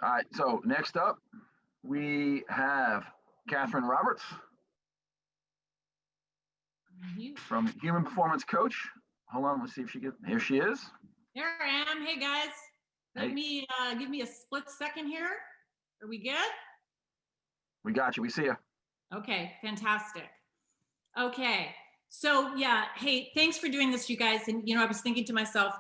All right, so next up, we have Catherine Roberts from Human Performance Coach. Hold on, let's see if she gets, here she is. Here I am. Hey guys, let Hey. me give me a split second here. Are we good? We got you, we see you. Okay, fantastic. Okay, so yeah, hey, thanks for doing this, you guys. And you know, I was thinking to myself,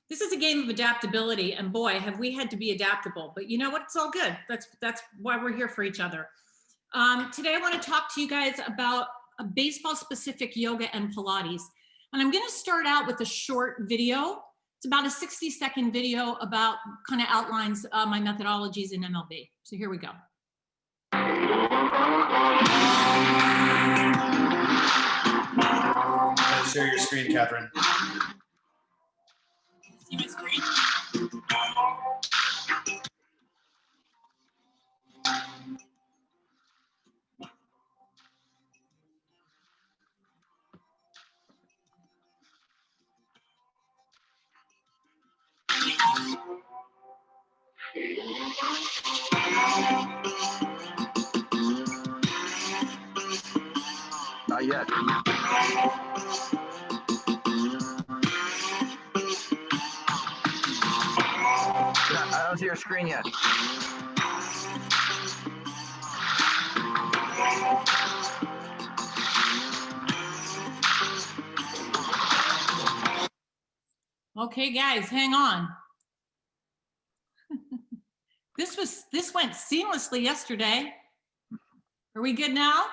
this is a game of adaptability, and boy, have we had to be adaptable. But you know what? It's all good. That's why we're here for each other. Today, I want to talk to you guys about a baseball-specific yoga and Pilates. And I'm going to start out with a short video. It's about a 60-second video about kind of outlines my methodologies in MLB. So here we go. Share your screen, Catherine. See my screen? Not yet. I don't see your screen yet. Okay, guys, hang on. This went seamlessly yesterday. Are we good now?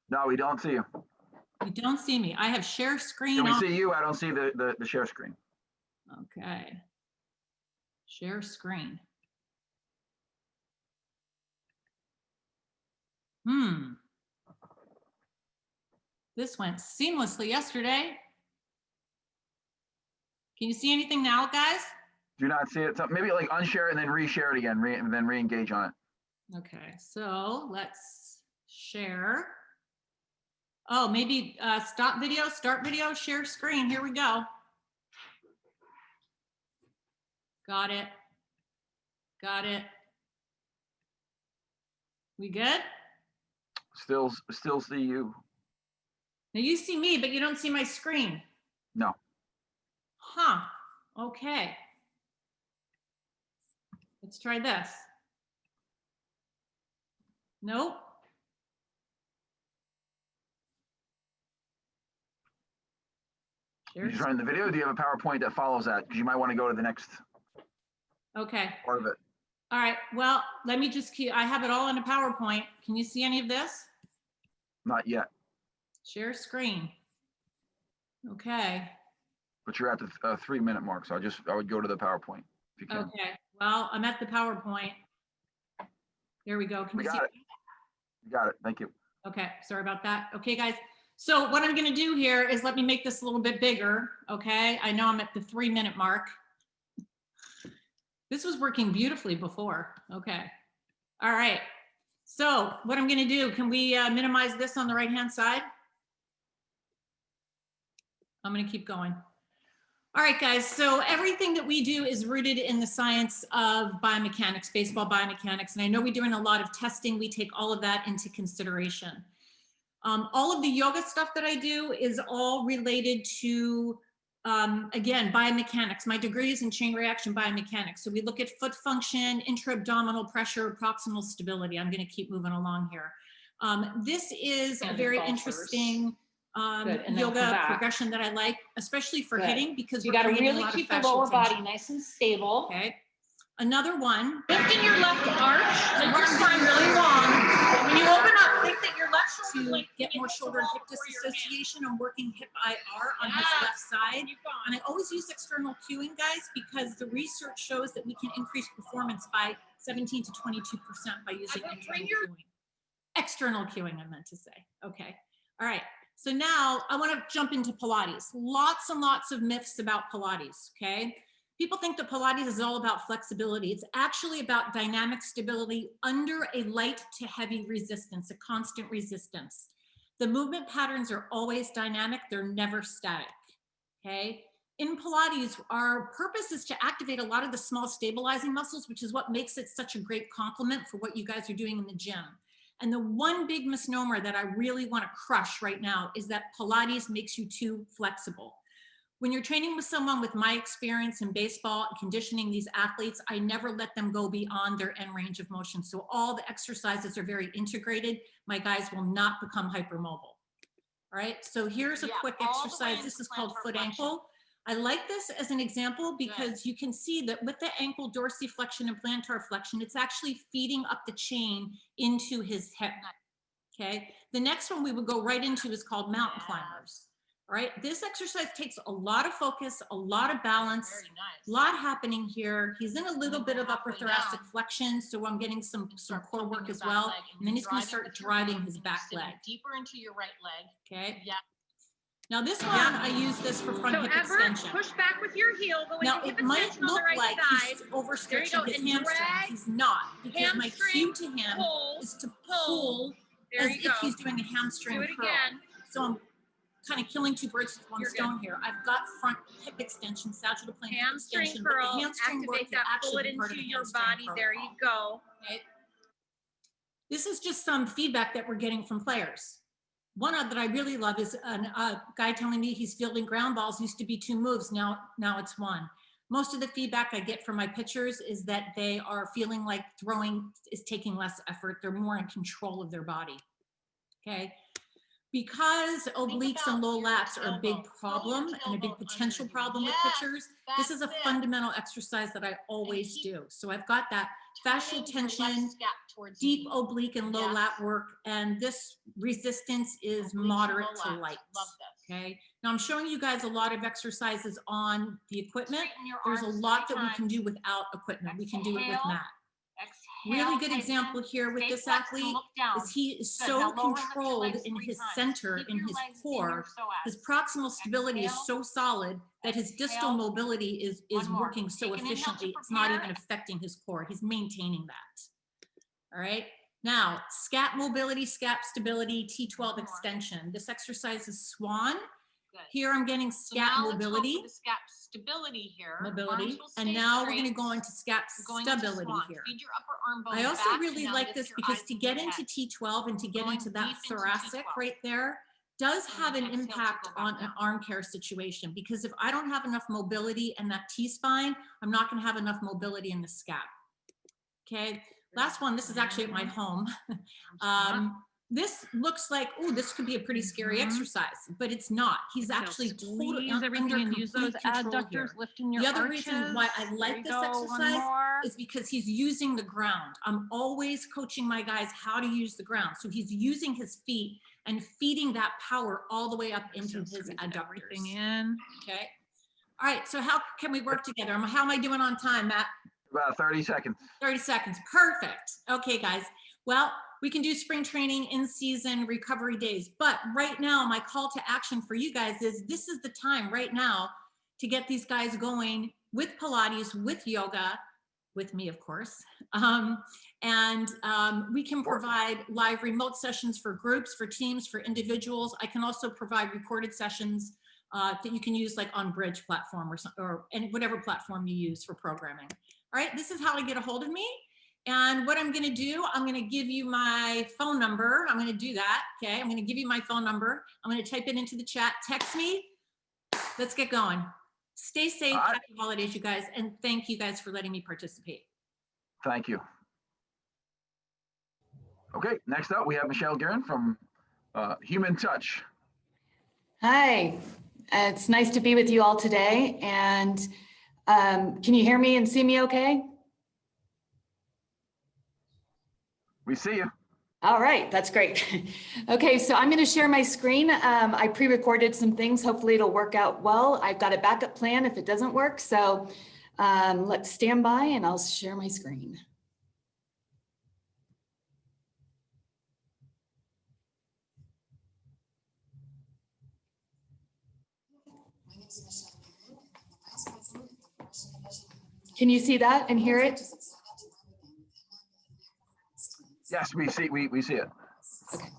No, we don't see you. You don't see me. I have share screen Can we on. see you? I don't see the share screen. Okay. Share screen. This went seamlessly yesterday. Can you see anything now, guys? Do not see it. So maybe like unshare it and then reshare it again, and then re-engage on it. Okay, so let's share. Oh, maybe stop video, start video, share screen. Here we go. Got it. Got it. We good? Still see you. Now you see me, but you don't see my screen. No. Huh, okay. Let's try this. Nope. You're just running the video. Do you have a PowerPoint that follows that? Because you might want to go to the next Okay. part of it. All right. Well, let me just keep, I have it all in a PowerPoint. Can you see any of this? Not yet, Share screen. Okay. but you're at the 3-minute mark. So I would go to the PowerPoint if you can. Okay. Well, I'm at the PowerPoint. There we go. Can We you see? got it. You got it. Thank you. Okay, sorry about that. Okay, guys. So what I'm gonna do here is let me make this a little bit bigger, okay? I know I'm at the 3-minute mark. This was working beautifully before, okay. All right, so what I'm gonna do, can we minimize this on the right-hand side? I'm gonna keep going. All right, guys, so everything that we do is rooted in the science of biomechanics, baseball biomechanics, and I know we're doing a lot of testing. We take all of that into consideration. All of the yoga stuff that I do is all related to, again, biomechanics. My degree is in chain reaction biomechanics. So we look at foot function, intra-abdominal pressure, proximal stability. I'm gonna keep moving along here. This is a very interesting yoga progression that I like, especially for hitting, because you we're got to creating a really lot of keep the fascial lower tension. body nice and stable. Okay. Another one. Lifting your left arch. So Let what your I'm spine doing really really long. long. When you open up, think that your left shoulder To blade get more shoulder and hip disassociation, I'm working hip IR on his left side. And I always use external cueing, guys, because the research shows that we can increase performance by 17 to 22% by using internal cueing. External cueing, I meant to say. Okay. All right. So now I want to jump into Pilates. Lots and lots of myths about Pilates, okay? People think that Pilates is all about flexibility. It's actually about dynamic stability under a light to heavy resistance, a constant resistance. The movement patterns are always dynamic. They're never static, okay? In Pilates, our purpose is to activate a lot of the small stabilizing muscles, which is what makes it such a great complement for what you guys are doing in the gym. And the one big misnomer that I really want to crush right now is that Pilates makes you too flexible. When you're training with someone with my experience in baseball and conditioning these athletes, I never let them go beyond their end range of motion. So all the exercises are very integrated. My guys will not become hypermobile. All right, so here's a quick exercise. This is called foot ankle. I like this as an example because you can see that with the ankle dorsiflexion and plantar flexion, it's actually feeding up the chain into his hip, okay? The next one we would go right into is called mountain climbers, all right? This exercise takes a lot of focus, a lot of balance, a lot happening here. He's in a little bit of upper thoracic flexion, so I'm getting some core work as well. And then he's gonna start driving his back leg. Deeper into your right leg. Okay. Yeah. Now this one, I use this for front hip extension. Push back with your heel. Go Now it might look like he's overstretching his hamstring. He's not, because my cue to him is to pull as if he's doing a hamstring curl. So I'm kind of killing two birds with one stone here. I've got front hip extension, sagittal plane hip extension, but the hamstring work can actually be part of the hamstring curl. There you go. Okay. This is just some feedback that we're getting from players. One that I really love is a guy telling me he's fielding ground balls. Used to be 2 moves, now it's 1. Most of the feedback I get from my pitchers is that they are feeling like throwing is taking less effort. They're more in control of their body, okay? Because obliques and low lats are a big problem and a big potential problem with pitchers, this is a fundamental exercise that I always do. So I've got that fascial tension, deep oblique and low lat work, and this resistance is moderate to light. Okay. Now I'm showing you guys a lot of exercises on the equipment. There's a lot that we can do without equipment. We can do it with mat. really good example here with this athlete is he is so controlled in his center, in his core. His proximal stability is so solid that his distal mobility is working so efficiently. It's not even affecting his core. He's maintaining that. All right. Now, scap mobility, scap stability, T12 extension. This exercise is Swan. Good. Here I'm getting scap mobility. The scap stability here. Mobility. And now we're going to go into scap stability here. Feed your upper arm bone I also back really and like this because to get into T12 and to get into that thoracic right there does have an impact on an arm care situation, because if I don't have enough mobility in that T-spine, I'm not going to have enough mobility in the scap. Okay. Last one, this is actually at my home. This looks like, oh, this could be a pretty scary exercise, but it's not. He's actually totally under use those control adductors, here. lifting your The other arches. reason why I like this exercise is because he's using the ground. I'm always coaching my guys how to use the ground. So he's using his feet and feeding that power all the way up into his adductors. In. Okay. All right. So how can we work together? How am I doing on time, Matt? About 30 seconds. 30 seconds. Perfect. Okay, guys. Well, we can do spring training, in-season recovery days. But right now, my call to action for you guys is this is the time right now to get these guys going with Pilates, with yoga, with me, of course. We can provide live remote sessions for groups, for teams, for individuals. I can also provide recorded sessions that you can use like on Bridge platform or whatever platform you use for programming. All right, this is how to get a hold of me. And what I'm gonna do, I'm gonna give you my phone number. I'm gonna do that, okay? I'm gonna give you my phone number. I'm gonna type it into the chat, text me. Let's get going. Stay safe, happy holidays, you guys. And thank you guys for letting me participate. Thank you. Okay, next up, we have Michelle Guerin from Human Touch. Hi, it's nice to be with you all today. And can you hear me and see me okay? We see you. All right, that's great. Okay, so I'm going to share my screen. I pre-recorded some things. Hopefully it'll work out well. I've got a backup plan if it doesn't work. So let's stand by and I'll share my screen. Can you see that and hear it? Yes, we see it. Okay.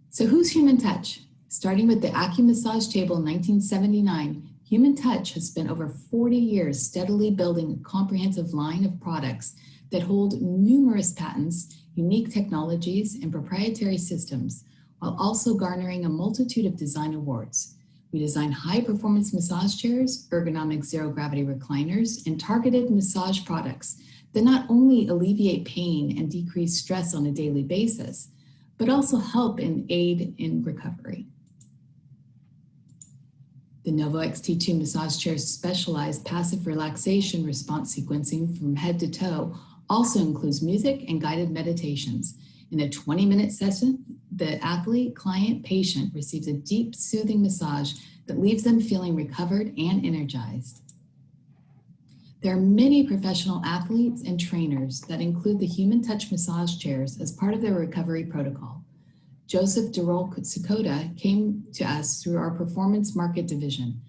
So who's Human Touch? Starting with the AcuMassage table in 1979, Human Touch has spent over 40 years steadily building a comprehensive line of products that hold numerous patents, unique technologies, and proprietary systems, while also garnering a multitude of design awards. We design high-performance massage chairs, ergonomic zero-gravity recliners, and targeted massage products that not only alleviate pain and decrease stress on a daily basis, but also help and aid in recovery. The Novo XT2 massage chair's specialized passive relaxation response sequencing from head to toe also includes music and guided meditations. In a 20-minute session, the athlete, client, patient receives a deep, soothing massage that leaves them feeling recovered and energized. There are many professional athletes and trainers that include the Human Touch massage chairs as part of their recovery protocol. Joseph DeRolk-Sakota came to us through our performance market division.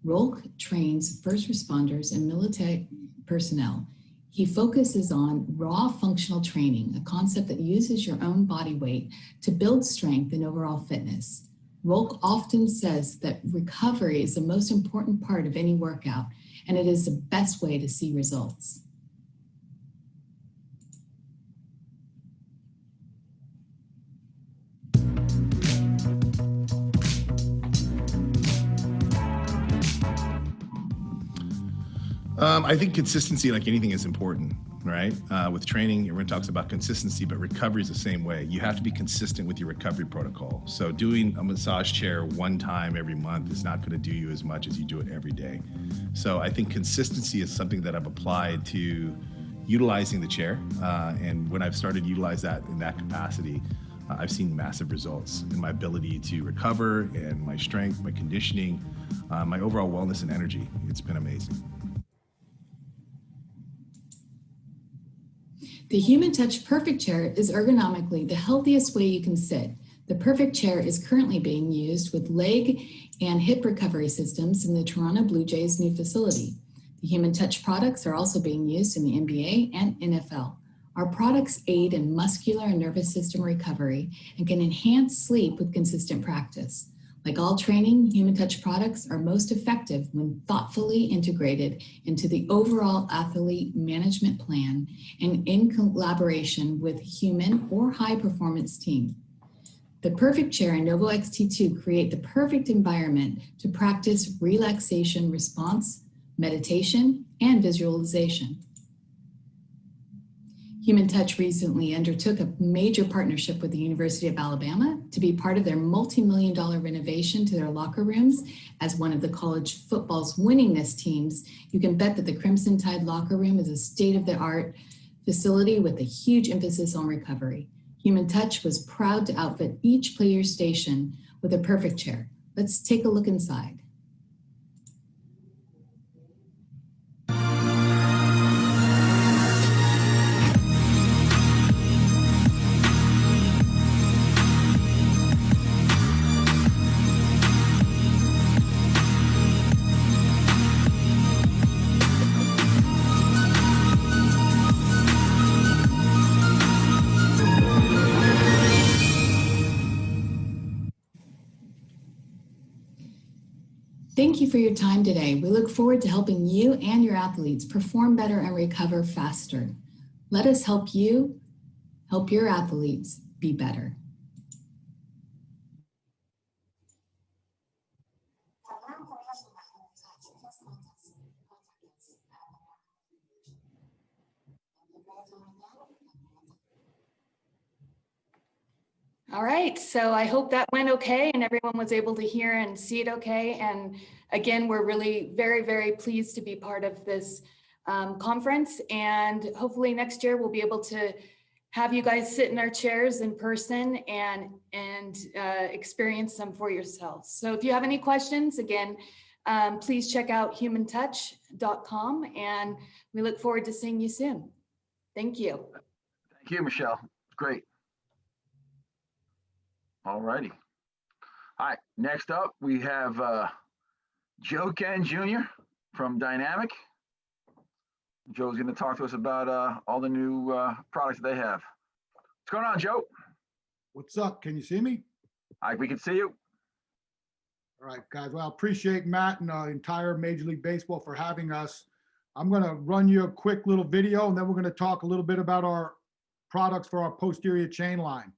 Rolk trains first responders and military personnel. He focuses on raw functional training, a concept that uses your own body weight to build strength and overall fitness. Rolk often says that recovery is the most important part of any workout, and it is the best way to see results. I think consistency, like anything, is important, right? With training, everyone talks about consistency, but recovery is the same way. You have to be consistent with your recovery protocol. So doing a massage chair one time every month is not going to do you as much as you do it every day. So I think consistency is something that I've applied to utilizing the chair. And when I've started to utilize that in that capacity, I've seen massive results in my ability to recover and my strength, my conditioning, my overall wellness and energy. It's been amazing. The Human Touch Perfect Chair is ergonomically the healthiest way you can sit. The Perfect Chair is currently being used with leg and hip recovery systems in the Toronto Blue Jays' new facility. The Human Touch products are also being used in the NBA and NFL. Our products aid in muscular and nervous system recovery and can enhance sleep with consistent practice. Like all training, Human Touch products are most effective when thoughtfully integrated into the overall athlete management plan and in collaboration with human or high-performance team. The Perfect Chair and Novo XT2 create the perfect environment to practice relaxation response, meditation, and visualization. Human Touch recently undertook a major partnership with the University of Alabama to be part of their multi-million-dollar renovation to their locker rooms. As one of the college football's winningest teams, you can bet that the Crimson Tide locker room is a state-of-the-art facility with a huge emphasis on recovery. Human Touch was proud to outfit each player's station with a Perfect Chair. Let's take a look inside. Thank you for your time today. We look forward to helping you and your athletes perform better and recover faster. Let us help you help your athletes be better. All right, so I hope that went okay and everyone was able to hear and see it okay. And again, we're really very, very pleased to be part of this conference. And hopefully next year we'll be able to have you guys sit in our chairs in person and experience them for yourselves. So if you have any questions, again, please check out humantouch.com and we look forward to seeing you soon. Thank you. Thank you, Michelle. Great. All righty. All right, next up, we have Joe Ken Jr. from Dynamic. Joe's going to talk to us about all the new products that they have. What's going on, Joe? What's up? Can you see me? We can see you. All right, guys. Well, I appreciate Matt and the entire Major League Baseball for having us. I'm going to run you a quick little video, and then we're going to talk a little bit about our products for our posterior chain line.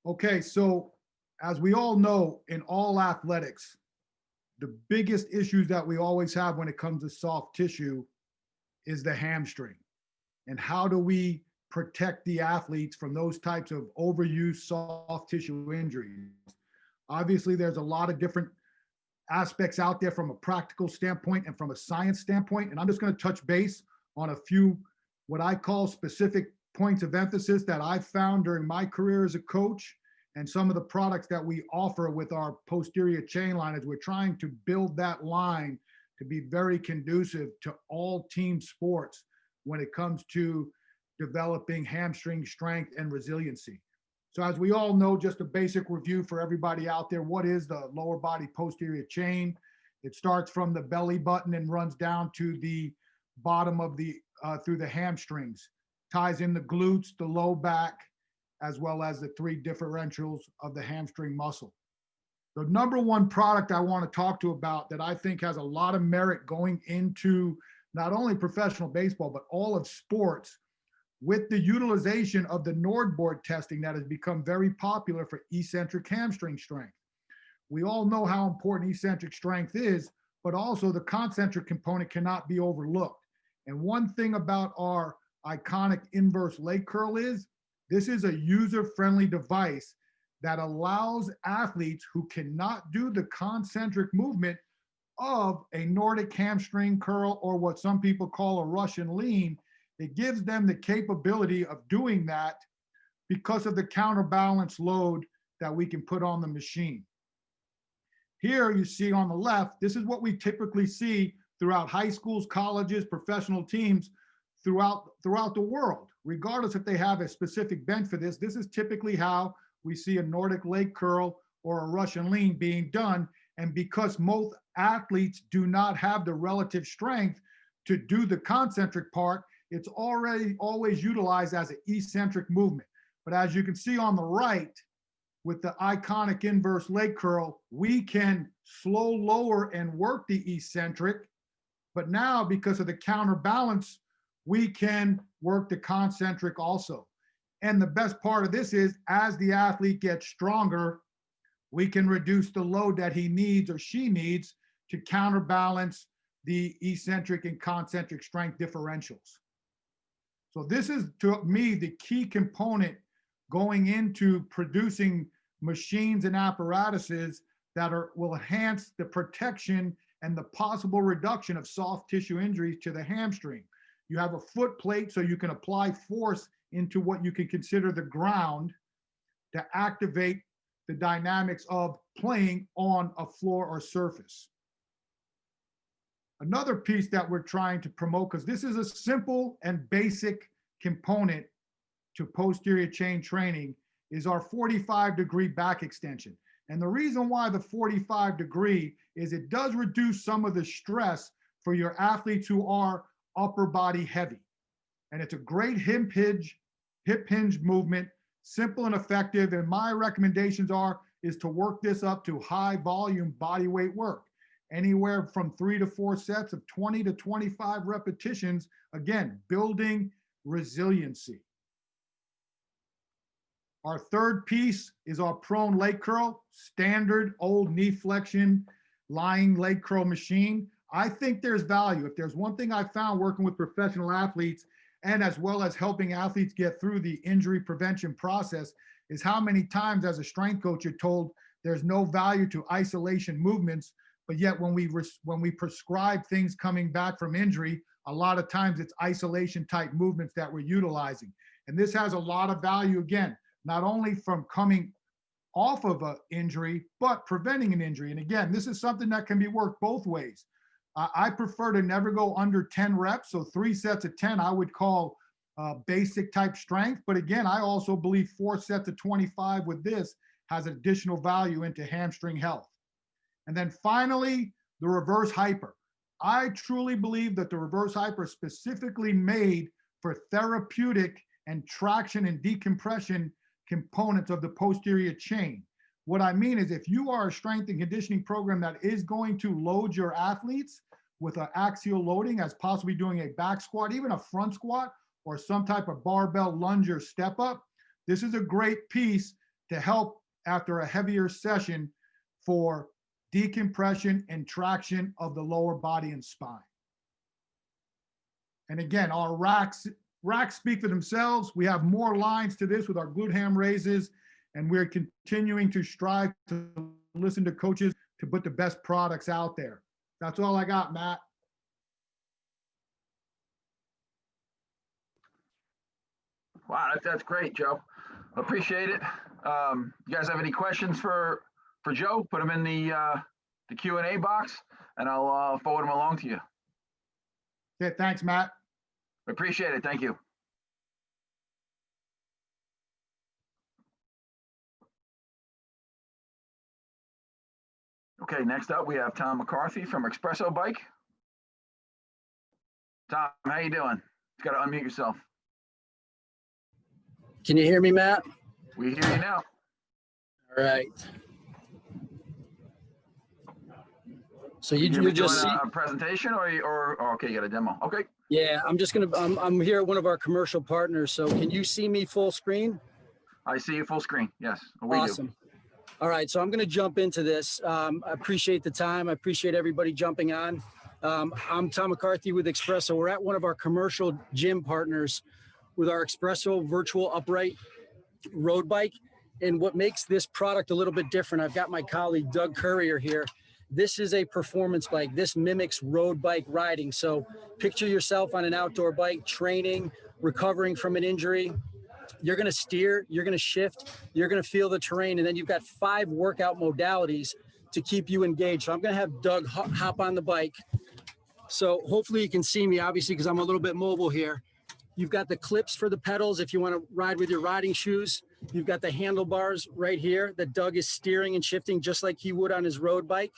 Okay, so as we all know, in all athletics, the biggest issues that we always have when it comes to soft tissue is the hamstring. And how do we protect the athletes from those types of overuse soft tissue injuries? Obviously, there's a lot of different aspects out there from a practical standpoint and from a science standpoint. And I'm just going to touch base on a few what I call specific points of emphasis that I've found during my career as a coach and some of the products that we offer with our posterior chain line is we're trying to build that line to be very conducive to all team sports when it comes to developing hamstring strength and resiliency. So as we all know, just a basic review for everybody out there, what is the lower body posterior chain? It starts from the belly button and runs down to the bottom of the, through the hamstrings, ties in the glutes, the low back, as well as the three differentials of the hamstring muscle. The number one product I want to talk to about that I think has a lot of merit going into not only professional baseball, but all of sports, with the utilization of the Nordboard testing that has become very popular for eccentric hamstring strength. We all know how important eccentric strength is, but also the concentric component cannot be overlooked. And one thing about our iconic inverse leg curl is, this is a user-friendly device that allows athletes who cannot do the concentric movement of a Nordic hamstring curl, or what some people call a Russian lean. It gives them the capability of doing that because of the counterbalance load that we can put on the machine. Here you see on the left, this is what we typically see throughout high schools, colleges, professional teams throughout the world. Regardless if they have a specific bench for this, this is typically how we see a Nordic leg curl or a Russian lean being done. And because most athletes do not have the relative strength to do the concentric part, it's already always utilized as an eccentric movement. But as you can see on the right, with the iconic inverse leg curl, we can slow, lower, and work the eccentric. But now, because of the counterbalance, we can work the concentric also. And the best part of this is, as the athlete gets stronger, we can reduce the load that he needs or she needs to counterbalance the eccentric and concentric strength differentials. So this is, to me, the key component going into producing machines and apparatuses that will enhance the protection and the possible reduction of soft tissue injuries to the hamstring. You have a foot plate, so you can apply force into what you can consider the ground to activate the dynamics of playing on a floor or surface. Another piece that we're trying to promote, because this is a simple and basic component to posterior chain training, is our 45-degree back extension. And the reason why the 45-degree is it does reduce some of the stress for your athletes who are upper body heavy. And it's a great hip hinge movement, simple and effective. And my recommendations is to work this up to high volume body weight work, anywhere from 3 to 4 sets of 20 to 25 repetitions, again, building resiliency. Our third piece is our prone leg curl, standard old knee flexion, lying leg curl machine. I think there's value. If there's one thing I found working with professional athletes, and as well as helping athletes get through the injury prevention process, is how many times as a strength coach you're told there's no value to isolation movements, but yet when we prescribe things coming back from injury, a lot of times it's isolation type movements that we're utilizing. And this has a lot of value, again, not only from coming off of an injury, but preventing an injury. And again, this is something that can be worked both ways. I prefer to never go under 10 reps. So 3 sets of 10, I would call basic type strength. But again, I also believe 4 sets of 25 with this has additional value into hamstring health. And then finally, the reverse hyper. I truly believe that the reverse hyper is specifically made for therapeutic and traction and decompression components of the posterior chain. What I mean is, if you are a strength and conditioning program that is going to load your athletes with an axial loading, as possibly doing a back squat, even a front squat, or some type of barbell lunge or step up, this is a great piece to help after a heavier session for decompression and traction of the lower body and spine. And again, our racks speak for themselves. We have more lines to this with our glute ham raises, and we're continuing to strive to listen to coaches to put the best products out there. That's all I got, Matt. Wow, that's great, Joe. Appreciate it. You guys have any questions for Joe? Put them in the Q&A box, and I'll forward them along to you. Okay, thanks, Matt. Appreciate it. Thank you. Okay, next up we have Tom McCarthy from Espresso Bike. Tom, how you doing? You got to unmute yourself. Can you hear me, Matt? We hear you now. All right. So you gonna be just doing a presentation or okay, you got a demo. Okay. Yeah, I'm here at one of our commercial partners. So can you see me full screen? I see you full screen. Yes, we awesome. do. All right, so I'm going to jump into this. I appreciate the time. I appreciate everybody jumping on. I'm Tom McCarthy with Espresso. We're at one of our commercial gym partners with our Espresso virtual upright road bike. And what makes this product a little bit different, I've got my colleague Doug Courier here. This is a performance bike. This mimics road bike riding. So picture yourself on an outdoor bike, training, recovering from an injury. You're going to steer, you're going to shift, you're going to feel the terrain. And then you've got 5 workout modalities to keep you engaged. So I'm going to have Doug hop on the bike. So hopefully you can see me, obviously, because I'm a little bit mobile here. You've got the clips for the pedals if you want to ride with your riding shoes. You've got the handlebars right here that Doug is steering and shifting just like he would on his road bike.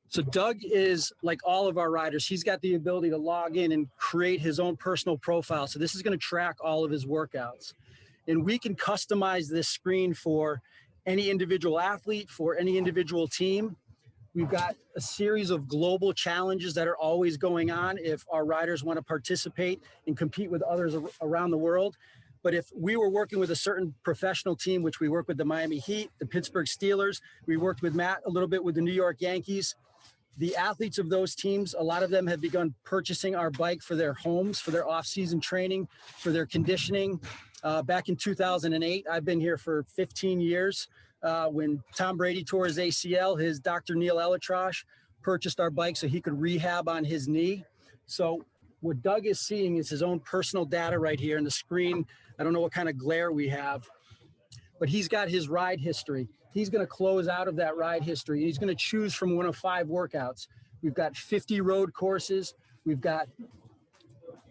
So Doug is like all of our riders. He's got the ability to log in and create his own personal profile. So this is going to track all of his workouts. And we can customize this screen for any individual athlete, for any individual team. We've got a series of global challenges that are always going on if our riders want to participate and compete with others around the world. But if we were working with a certain professional team, which we work with the Miami Heat, the Pittsburgh Steelers, we worked with Matt a little bit with the New York Yankees. The athletes of those teams, a lot of them have begun purchasing our bike for their homes, for their off-season training, for their conditioning. Back in 2008, I've been here for 15 years. When Tom Brady tore his ACL, his Dr. Neil Elitrosh purchased our bike so he could rehab on his knee. So what Doug is seeing is his own personal data right here in the screen. I don't know what kind of glare we have, but he's got his ride history. He's going to close out of that ride history. He's going to choose from one of 5 workouts. We've got 50 road courses. We've got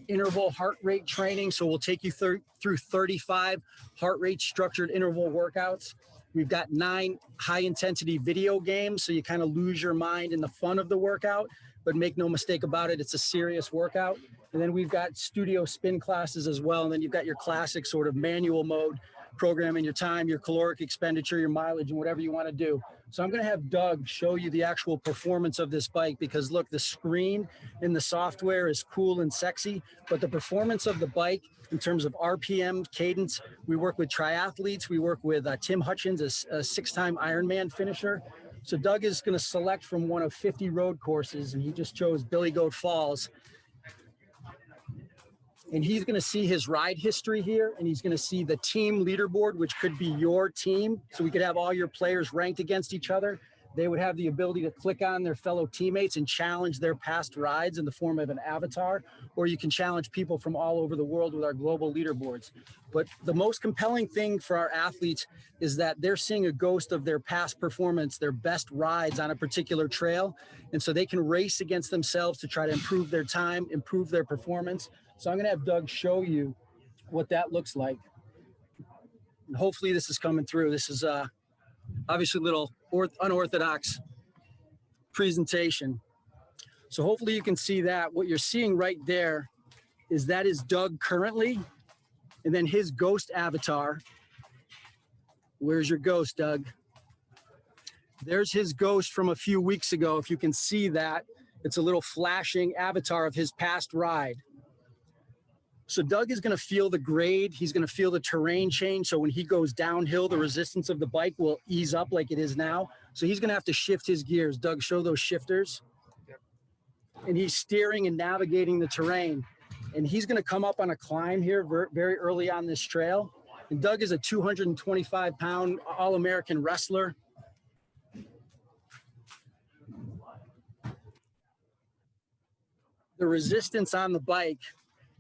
interval heart rate training. So we'll take you through 35 heart rate structured interval workouts. We've got 9 high intensity video games. So you kind of lose your mind in the fun of the workout, but make no mistake about it, it's a serious workout. And then we've got studio spin classes as well. And then you've got your classic sort of manual mode, programming your time, your caloric expenditure, your mileage, and whatever you want to do. So I'm going to have Doug show you the actual performance of this bike because look, the screen and the software is cool and sexy, but the performance of the bike in terms of RPM, cadence, we work with triathletes. We work with Tim Hutchins, a 6-time Ironman finisher. So Doug is going to select from one of 50 road courses, and he just chose Billy Goat Falls. And he's going to see his ride history here, and he's going to see the team leaderboard, which could be your team. So we could have all your players ranked against each other. They would have the ability to click on their fellow teammates and challenge their past rides in the form of an avatar, or you can challenge people from all over the world with our global leaderboards. But the most compelling thing for our athletes is that they're seeing a ghost of their past performance, their best rides on a particular trail. And so they can race against themselves to try to improve their time, improve their performance. So I'm going to have Doug show you what that looks like. And hopefully this is coming through. This is obviously a little unorthodox presentation. So hopefully you can see that. What you're seeing right there is that is Doug currently, and then his ghost avatar. Where's your ghost, Doug? There's his ghost from a few weeks ago. If you can see that, it's a little flashing avatar of his past ride. So Doug is going to feel the grade. He's going to feel the terrain change. So when he goes downhill, the resistance of the bike will ease up like it is now. So he's going to have to shift his gears. Doug, show those shifters. And he's steering and navigating the terrain. And he's going to come up on a climb here very early on this trail. And Doug is a 225-pound All-American wrestler. the resistance on the bike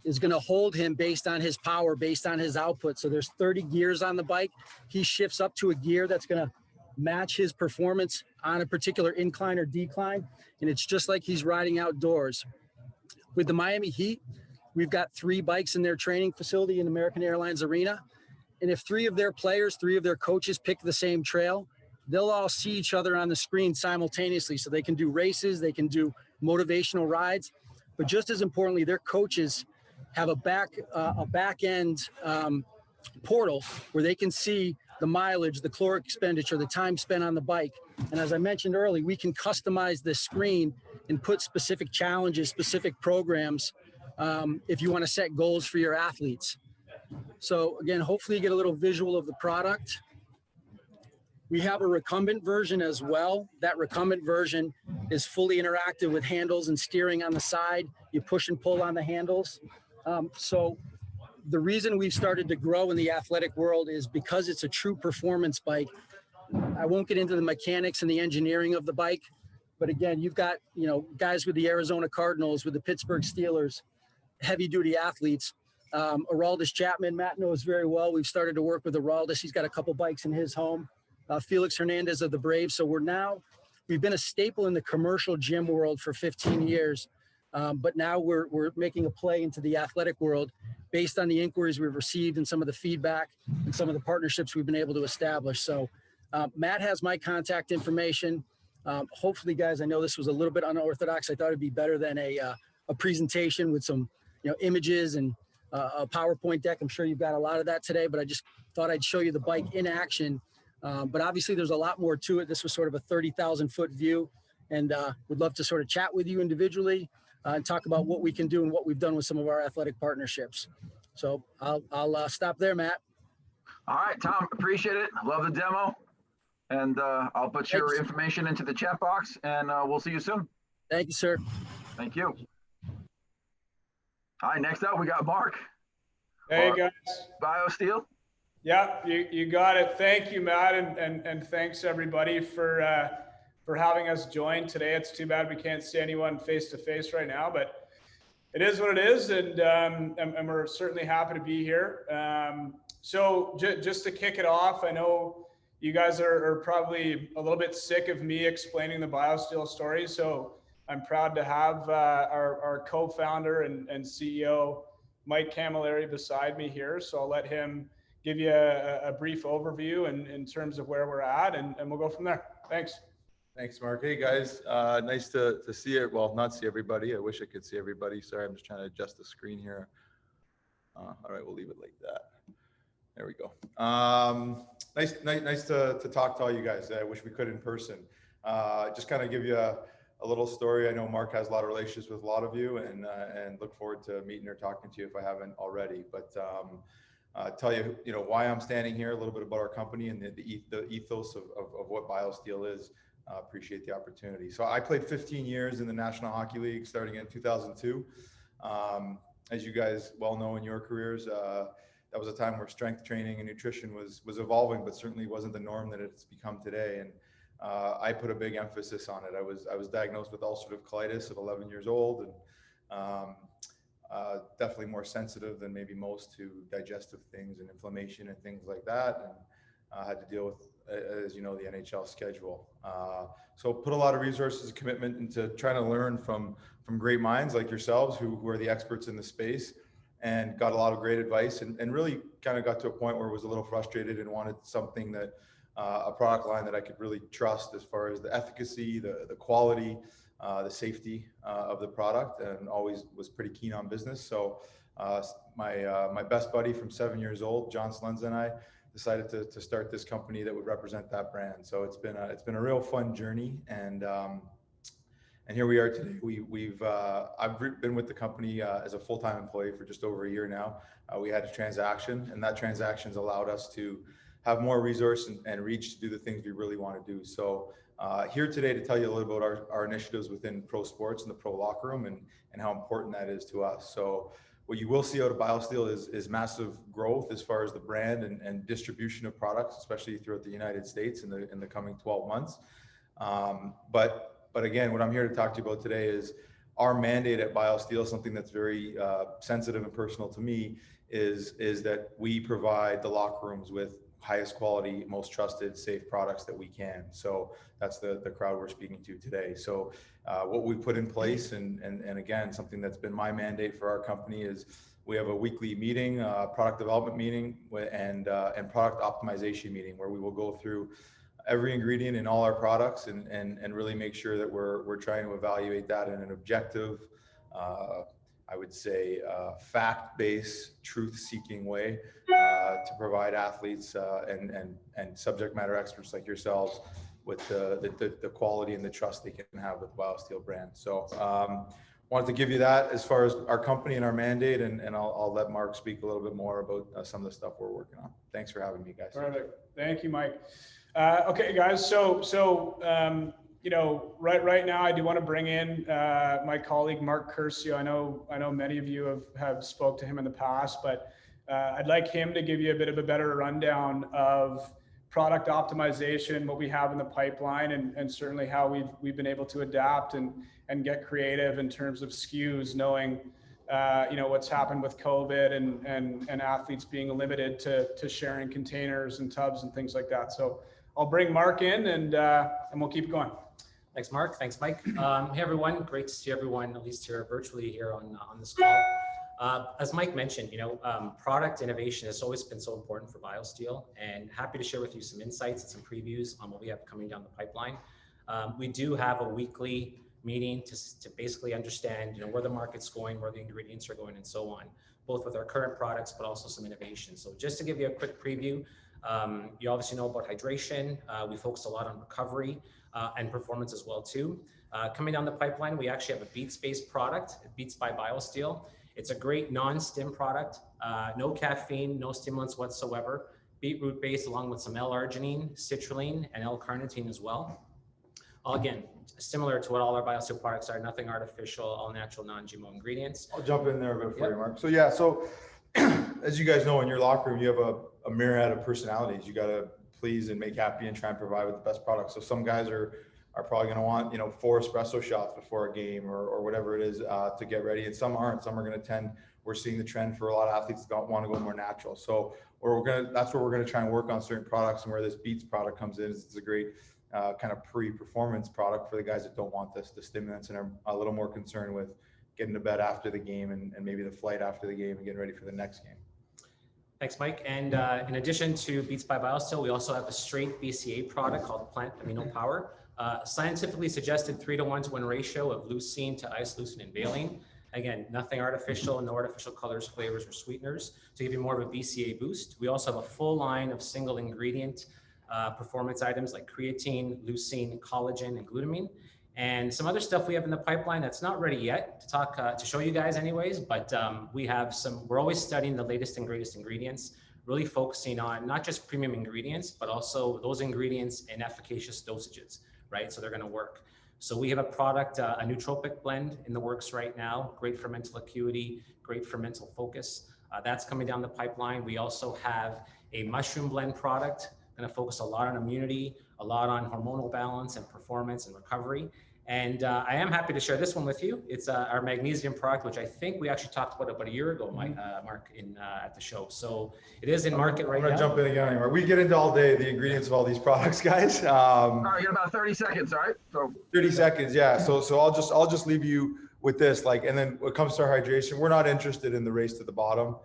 is going to hold him based on his power, based on his output. So there's 30 gears on the bike. He shifts up to a gear that's going to match his performance on a particular incline or decline. And it's just like he's riding outdoors. With the Miami Heat, we've got 3 bikes in their training facility in American Airlines Arena. And if 3 of their players, 3 of their coaches pick the same trail, they'll all see each other on the screen simultaneously. So they can do races, they can do motivational rides, but just as importantly, their coaches have a back end portal where they can see the mileage, the caloric expenditure, the time spent on the bike. And as I mentioned earlier, we can customize this screen and put specific challenges, specific programs if you want to set goals for your athletes. So again, hopefully you get a little visual of the product. We have a recumbent version as well. That recumbent version is fully interactive with handles and steering on the side. You push and pull on the handles. So the reason we've started to grow in the athletic world is because it's a true performance bike. I won't get into the mechanics and the engineering of the bike, but again, you've got, you know, guys with the Arizona Cardinals, with the Pittsburgh Steelers, heavy duty athletes. Araldis Chapman, Matt knows very well. We've started to work with Araldis. He's got a couple bikes in his home. Felix Hernandez of the Braves. So we've been a staple in the commercial gym world for 15 years. But now we're making a play into the athletic world based on the inquiries we've received and some of the feedback and some of the partnerships we've been able to establish. So Matt has my contact information. Hopefully, guys, I know this was a little bit unorthodox. I thought it'd be better than a presentation with some, you know, images and a PowerPoint deck. I'm sure you've got a lot of that today, but I just thought I'd show you the bike in action. But obviously there's a lot more to it. This was sort of a 30,000 foot view, and would love to sort of chat with you individually and talk about what we can do and what we've done with some of our athletic partnerships. So I'll stop there, Matt. All right, Tom, appreciate it. Love the demo. And I'll put your Thanks. information into the chat box, and we'll see you soon. Thank you, sir. Thank you. All right, next up, we got Mark. Hey, guys. BioSteel. Yeah, you got it. Thank you, Matt, and thanks everybody for having us join today. It's too bad we can't see anyone face to face right now, but it is what it is, and we're certainly happy to be here. So just to kick it off, I know you guys are probably a little bit sick of me explaining the BioSteel story, so I'm proud to have our co-founder and CEO, Mike Camilleri, beside me here. So I'll let him give you a brief overview in terms of where we're at, and we'll go from there. Thanks. Thanks, Mark. Hey, guys. Nice to see it. Well, not see everybody. I wish I could see everybody. Sorry, I'm just trying to adjust the screen here. All right, we'll leave it like that. There we go. Nice to talk to all you guys. I wish we could in person. Just kind of give you a little story. I know Mark has a lot of relationships with a lot of you, and look forward to meeting or talking to you if I haven't already. But tell you, why I'm standing here, a little bit about our company and the ethos of what BioSteel is. Appreciate the opportunity. So I played 15 years in the National Hockey League starting in 2002. As you guys well know in your careers, that was a time where strength training and nutrition was evolving, but certainly wasn't the norm that it's become today. And I put a big emphasis on it. I was diagnosed with ulcerative colitis at 11 years old, and definitely more sensitive than maybe most to digestive things and inflammation and things like that. And I had to deal with, as you know, the NHL schedule. So put a lot of resources and commitment into trying to learn from great minds like yourselves who are the experts in the space, and got a lot of great advice, and really kind of got to a point where I was a little frustrated and wanted something that a product line that I could really trust as far as the efficacy, the quality, the safety of the product, and always was pretty keen on business. So my best buddy from 7 years old, John Slenza, and I decided to start this company that would represent that brand. So it's been a real fun journey, and here we are today. I've been with the company as a full-time employee for just over a year now. We had a transaction, and that transaction's allowed us to have more resource and reach to do the things we really want to do. So here today to tell you a little about our initiatives within pro sports and the pro locker room, and how important that is to us. So what you will see out of BioSteel is massive growth as far as the brand and distribution of products, especially throughout the United States in the coming 12 months. But again, what I'm here to talk to you about today is our mandate at BioSteel, something that's very sensitive and personal to me, is that we provide the locker rooms with highest quality, most trusted, safe products that we can. So that's the crowd we're speaking to today. So what we put in place, and again, something that's been my mandate for our company, is we have a weekly meeting, product development meeting, and product optimization meeting, where we will go through every ingredient in all our products and really make sure that we're trying to evaluate that in an objective, I would say, fact-based, truth-seeking way to provide athletes and subject matter experts like yourselves with the quality and the trust they can have with the BioSteel brand. So wanted to give you that as far as our company and our mandate, and I'll let Mark speak a little bit more about some of the stuff we're working on. Thanks for having me, guys. Perfect. Thank you, Mike. Okay, guys. So you know, right now I do want to bring in my colleague Mark Curcio. I know many of you have spoke to him in the past, but I'd like him to give you a bit of a better rundown of product optimization, what we have in the pipeline, and certainly how we've been able to adapt and get creative in terms of SKUs, knowing you know, what's happened with COVID and athletes being limited to sharing containers and tubs and things like that. So I'll bring Mark in and we'll keep going. Thanks, Mark. Thanks, Mike. Hey, everyone. Great to see everyone, at least here virtually here on this call. As Mike mentioned, you know, product innovation has always been so important for BioSteel, and happy to share with you some insights and some previews on what we have coming down the pipeline. We do have a weekly meeting to basically understand, you know, where the market's going, where the ingredients are going, and so on, both with our current products, but also some innovation. So just to give you a quick preview, you obviously know about hydration. We focus a lot on recovery and performance as well too. Coming down the pipeline, we actually have a beets-based product, Beets by BioSteel. It's a great non-stim product, no caffeine, no stimulants whatsoever, beetroot based, along with some L-arginine, citrulline, and L-carnitine as well. Again, similar to what all our BioSteel products are, nothing artificial, all natural, non-GMO ingredients. I'll jump in there a bit for you, Mark. So yeah, so as you guys know, in your locker room, you have a myriad of personalities. You got to please and make happy and try and provide with the best products. So some guys are probably going to want, you know, 4 espresso shots before a game or whatever it is to get ready. And some aren't. Some are going to we're seeing the trend for a lot of athletes that want to go more natural. So that's where we're going to try and work on certain products, and where this Beets product comes in. It's a great kind of pre-performance product for the guys that don't want the stimulants and are a little more concerned with getting to bed after the game and maybe the flight after the game and getting ready for the next game. Thanks, Mike. And in addition to Beets by BioSteel, we also have a straight BCA product called Plant Amino Power. Scientifically suggested 3-to-1-to-1 ratio of leucine to isoleucine and valine. Again, nothing artificial, no artificial colors, flavors, or sweeteners to give you more of a BCA boost. We also have a full line of single ingredient performance items like creatine, leucine, collagen, and glutamine. And some other stuff we have in the pipeline that's not ready yet to talk to show you guys anyways, but we're always studying the latest and greatest ingredients, really focusing on not just premium ingredients, but also those ingredients in efficacious dosages, right? So they're going to work. So we have a product, a nootropic blend in the works right now, great for mental acuity, great for mental focus. That's coming down the pipeline. We also have a mushroom blend product, going to focus a lot on immunity, a lot on hormonal balance and performance and recovery. And I am happy to share this one with you. It's our magnesium product, which I think we actually talked about a year ago, Mark, at the show. So it is in market right now. I'm gonna jump in again anymore. We get into all day the ingredients of all these products, guys. All right, you got about 30 seconds, all right? So 30 seconds, yeah. So I'll just leave you with this. Like, and then when it comes to our hydration, we're not interested in the race to the bottom,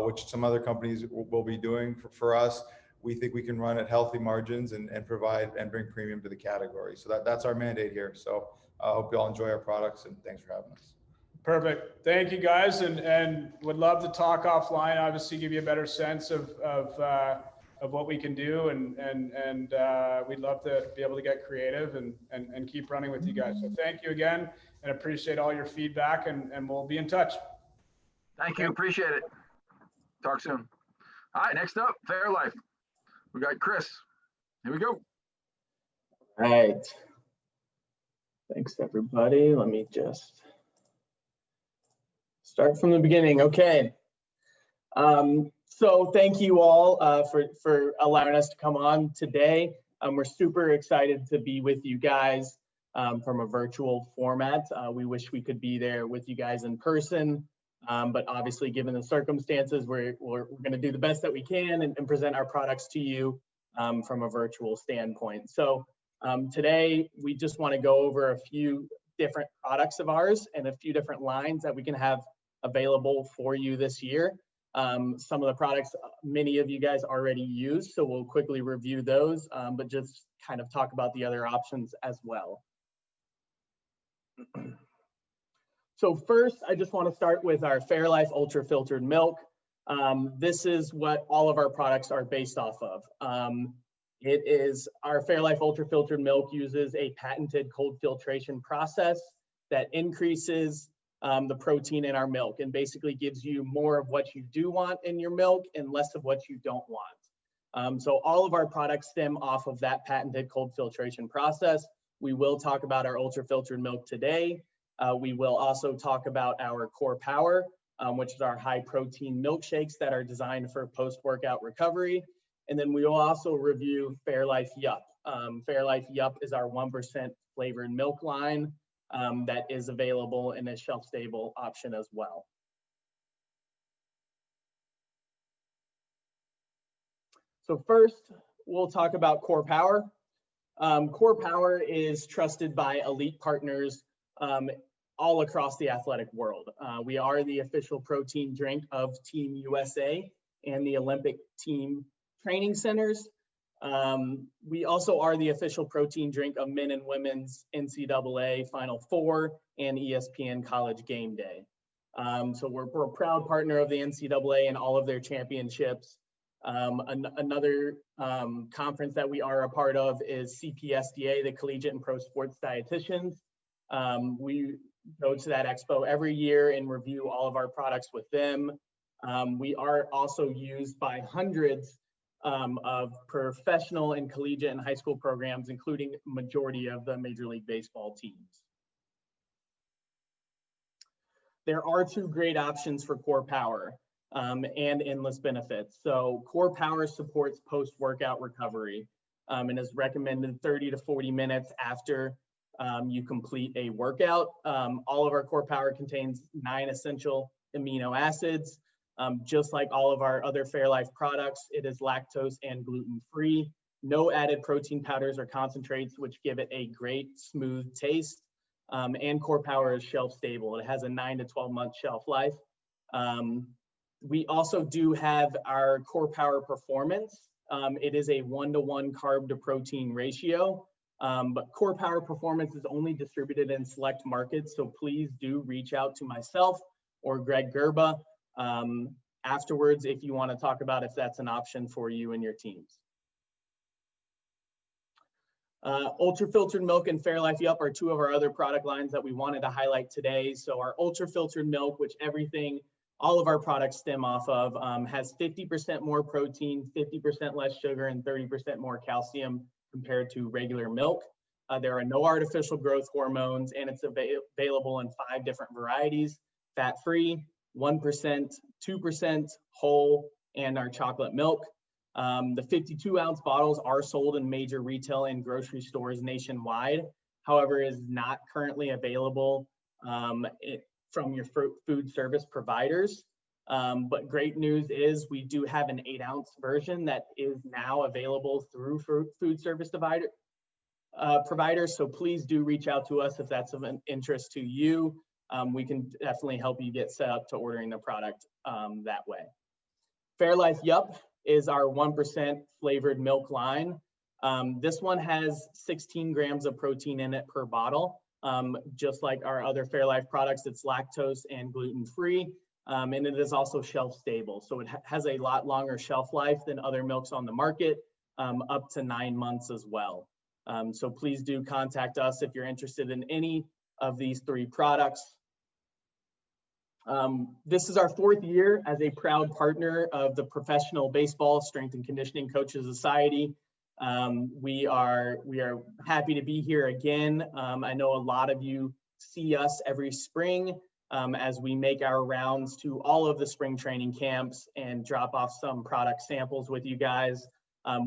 which some other companies will be doing. For us, we think we can run at healthy margins and provide and bring premium to the category. So that's our mandate here. So I hope you all enjoy our products, and thanks for having us. Perfect. Thank you, guys, and would love to talk offline. Obviously, give you a better sense of what we can do, and we'd love to be able to get creative and keep running with you guys. So thank you again, and appreciate all your feedback, and we'll be in touch. Thank you. Appreciate it. Talk soon. All right, next up, Fairlife. We got Chris. Here we go. All right. Thanks, everybody. Let me just start from the beginning. Okay. So thank you all for allowing us to come on today. We're super excited to be with you guys. from a virtual format. We wish we could be there with you guys in person, but obviously given the circumstances, we're going to do the best that we can and present our products to you from a virtual standpoint. So today we just want to go over a few different products of ours and a few different lines that we can have available for you this year. Some of the products many of you guys already use, so we'll quickly review those, but just kind of talk about the other options as well. So first, I just want to start with our Fairlife Ultra Filtered Milk. This is what all of our products are based off of. It is our Fairlife Ultra Filtered Milk uses a patented cold filtration process that increases the protein in our milk and basically gives you more of what you do want in your milk and less of what you don't want. So all of our products stem off of that patented cold filtration process. We will talk about our ultra filtered milk today. We will also talk about our Core Power, which is our high protein milkshakes that are designed for post-workout recovery. And then we will also review Fairlife Yup. Fairlife Yup is our 1% flavored milk line that is available in a shelf-stable option as well. So first, we'll talk about Core Power. Core Power is trusted by elite partners all across the athletic world. We are the official protein drink of Team USA and the Olympic team training centers. We also are the official protein drink of men and women's NCAA Final Four and ESPN College Game Day. So we're a proud partner of the NCAA and all of their championships. Another conference that we are a part of is CPSDA, the Collegiate and Pro Sports Dietitians. We go to that expo every year and review all of our products with them. We are also used by hundreds of professional and collegiate and high school programs, including majority of the Major League Baseball teams. There are two great options for Core Power and endless benefits. So Core Power supports post-workout recovery and is recommended 30 to 40 minutes after you complete a workout. All of our Core Power contains 9 essential amino acids. Just like all of our other Fairlife products, it is lactose and gluten-free. No added protein powders or concentrates, which give it a great smooth taste. And Core Power is shelf stable. It has a 9 to 12 month shelf life. We also do have our Core Power Performance. It is a 1-to-1 carb to protein ratio. But Core Power Performance is only distributed in select markets, so please do reach out to myself or Greg Gerba afterwards if you want to talk about if that's an option for you and your teams. Ultra Filtered Milk and Fairlife Yup are two of our other product lines that we wanted to highlight today. So our Ultra Filtered Milk, which all of our products stem off of, has 50% more protein, 50% less sugar, and 30% more calcium compared to regular milk. There are no artificial growth hormones, and it's available in 5 different varieties: fat-free, 1%, 2%, whole, and our chocolate milk. The 52-ounce bottles are sold in major retail and grocery stores nationwide. However, it is not currently available from your food service providers. But great news is we do have an 8-ounce version that is now available through food service providers. So please do reach out to us if that's of an interest to you. We can definitely help you get set up to ordering the product that way. Fairlife Yup is our 1% flavored milk line. This one has 16 grams of protein in it per bottle. Just like our other Fairlife products, it's lactose and gluten-free, and it is also shelf stable. So it has a lot longer shelf life than other milks on the market, up to 9 months as well. So please do contact us if you're interested in any of these 3 products. This is our 4th year as a proud partner of the Professional Baseball Strength and Conditioning Coaches Society. We are happy to be here again. I know a lot of you see us every spring as we make our rounds to all of the spring training camps and drop off some product samples with you guys.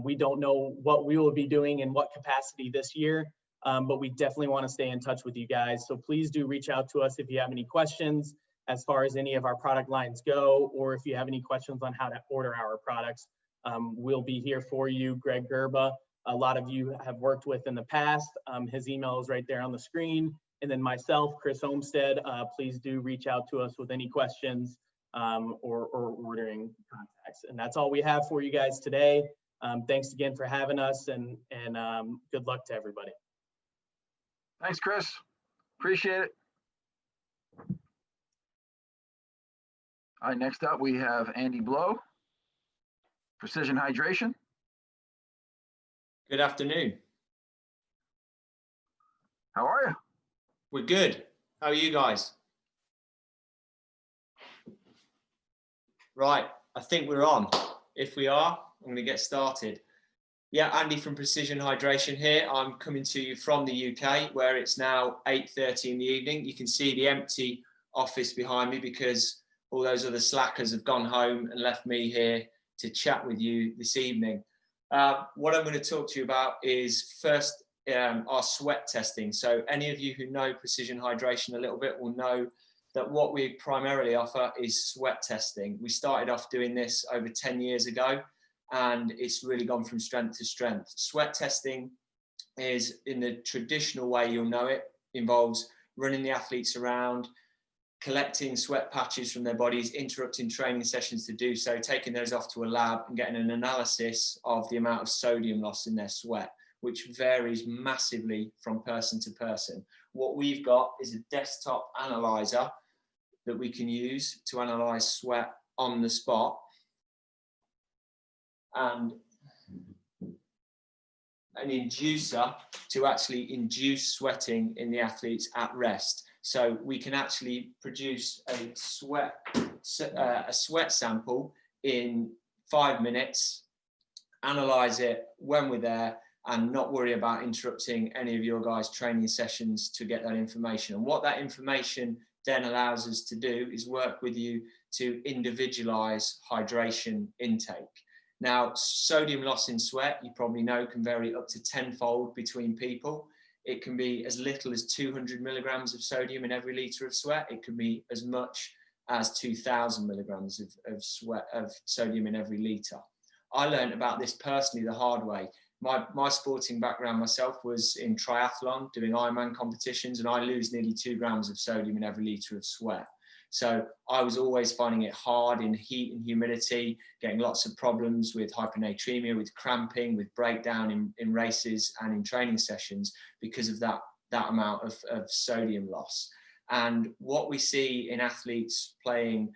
We don't know what we will be doing in what capacity this year, but we definitely want to stay in touch with you guys. So please do reach out to us if you have any questions as far as any of our product lines go, or if you have any questions on how to order our products. We'll be here for you. Greg Gerba, a lot of you have worked with in the past. His email is right there on the screen. And then myself, Chris Olmstead, please do reach out to us with any questions or ordering contacts. And that's all we have for you guys today. Thanks again for having us, and good luck to everybody. Thanks, Chris. Appreciate it. All right, next up we have Andy Blow, Precision Hydration. Good afternoon. How are you? We're good. How are you guys? Right, I think we're on. If we are, I'm going to get started. Yeah, Andy from Precision Hydration here. I'm coming to you from the UK, where it's now 8:30 in the evening. You can see the empty office behind me because all those other slackers have gone home and left me here to chat with you this evening. What I'm going to talk to you about is first our sweat testing. So any of you who know Precision Hydration a little bit will know that what we primarily offer is sweat testing. We started off doing this over 10 years ago, and it's really gone from strength to strength. Sweat testing is, in the traditional way you'll know it, involves running the athletes around, collecting sweat patches from their bodies, interrupting training sessions to do so, taking those off to a lab and getting an analysis of the amount of sodium loss in their sweat, which varies massively from person to person. What we've got is a desktop analyzer that we can use to analyze sweat on the spot, and an inducer to actually induce sweating in the athletes at rest. So we can actually produce a sweat sample in 5 minutes, analyze it when we're there, and not worry about interrupting any of your guys' training sessions to get that information. And what that information then allows us to do is work with you to individualize hydration intake. Now, sodium loss in sweat, you probably know, can vary up to 10-fold between people. It can be as little as 200 milligrams of sodium in every liter of sweat. It can be as much as 2,000 milligrams of sodium in every liter. I learned about this personally the hard way. My sporting background myself was in triathlon, doing Ironman competitions, and I lose nearly 2 grams of sodium in every liter of sweat. So I was always finding it hard in heat and humidity, getting lots of problems with hyponatremia, with cramping, with breakdown in races and in training sessions because of that amount of sodium loss. And what we see in athletes playing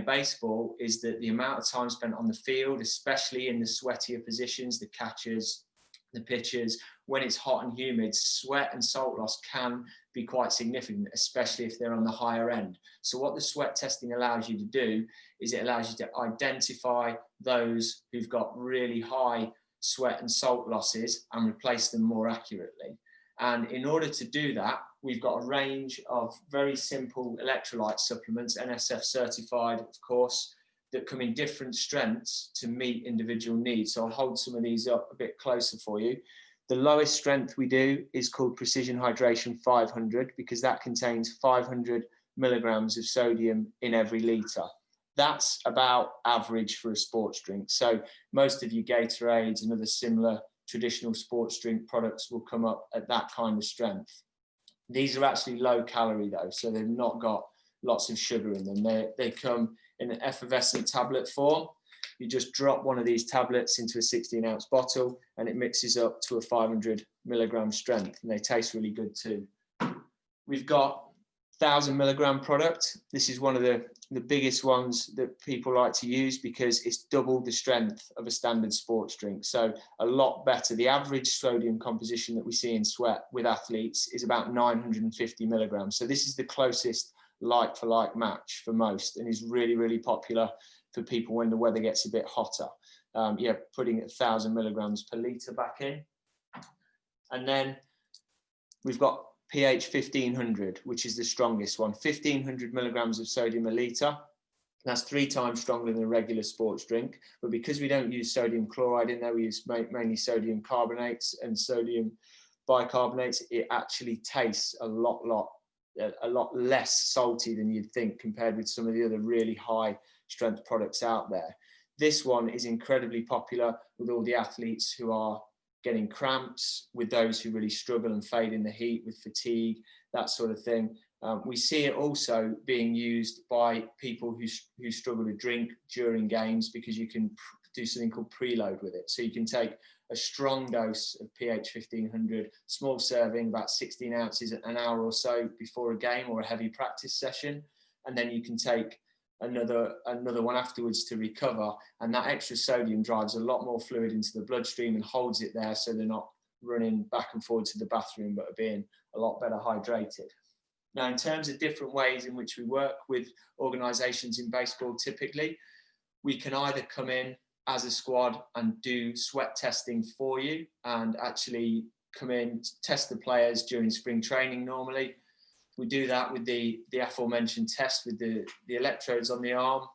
baseball is that the amount of time spent on the field, especially in the sweatier positions, the catchers, the pitchers, when it's hot and humid, sweat and salt loss can be quite significant, especially if they're on the higher end. So what the sweat testing allows you to do is it allows you to identify those who've got really high sweat and salt losses and replace them more accurately. And in order to do that, we've got a range of very simple electrolyte supplements, NSF certified, of course, that come in different strengths to meet individual needs. So I'll hold some of these up a bit closer for you. The lowest strength we do is called Precision Hydration 500 because that contains 500 milligrams of sodium in every litre. That's about average for a sports drink. So most of your Gatorades and other similar traditional sports drink products will come up at that kind of strength. These are actually low calorie though, so they've not got lots of sugar in them. They come in an effervescent tablet form. You just drop one of these tablets into a 16-ounce bottle and it mixes up to a 500 milligram strength, and they taste really good too. We've got 1,000 milligram product. This is one of the biggest ones that people like to use because it's double the strength of a standard sports drink. So a lot better. The average sodium composition that we see in sweat with athletes is about 950 milligrams. So this is the closest like for like match for most, and is really, really popular for people when the weather gets a bit hotter. Putting 1,000 milligrams per litre back in. And then we've got pH 1500, which is the strongest one. 1,500 milligrams of sodium a litre. That's 3 times stronger than a regular sports drink. But because we don't use sodium chloride in there, we use mainly sodium carbonates and sodium bicarbonates, it actually tastes a lot less salty than you'd think compared with some of the other really high strength products out there. This one is incredibly popular with all the athletes who are getting cramps, with those who really struggle and fade in the heat with fatigue, that sort of thing. We see it also being used by people who struggle to drink during games, because you can do something called preload with it. So you can take a strong dose of pH 1500, small serving, about 16 ounces an hour or so before a game or a heavy practice session. And then you can take another one afterwards to recover. And that extra sodium drives a lot more fluid into the bloodstream and holds it there, so they're not running back and forward to the bathroom, but are being a lot better hydrated. Now, in terms of different ways in which we work with organizations in baseball, typically, we can either come in as a squad and do sweat testing for you, and actually come in, test the players during spring training normally. We do that with the aforementioned test with the electrodes on the arm,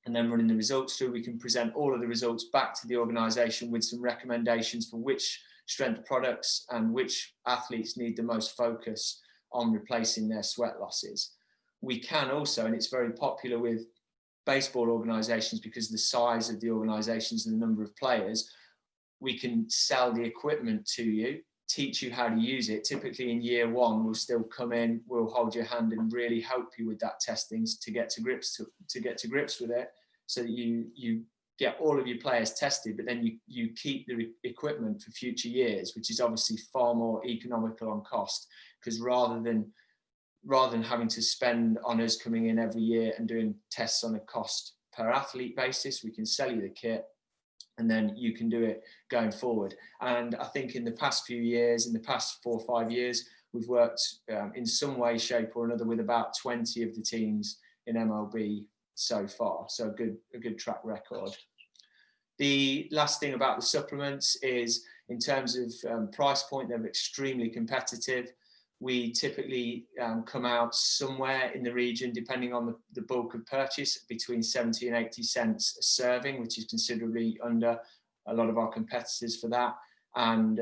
and then running the results through. We can present all of the results back to the organization with some recommendations for which strength products and which athletes need the most focus on replacing their sweat losses. We can also, and it's very popular with baseball organizations because of the size of the organizations and the number of players, we can sell the equipment to you, teach you how to use it. Typically in year one, we'll still come in, we'll hold your hand and really help you with that testing to get to grips with it, so that you get all of your players tested, but then you keep the equipment for future years, which is obviously far more economical on cost, because rather than having to spend on us coming in every year and doing tests on a cost per athlete basis, we can sell you the kit and then you can do it going forward. And I think in the past few years, in the past 4 or 5 years, we've worked in some way, shape or another with about 20 of the teams in MLB so far. So a good track record. The last thing about the supplements is, in terms of price point, they're extremely competitive. We typically come out somewhere in the region, depending on the bulk of purchase, between 70 and 80 cents a serving, which is considerably under a lot of our competitors for that. And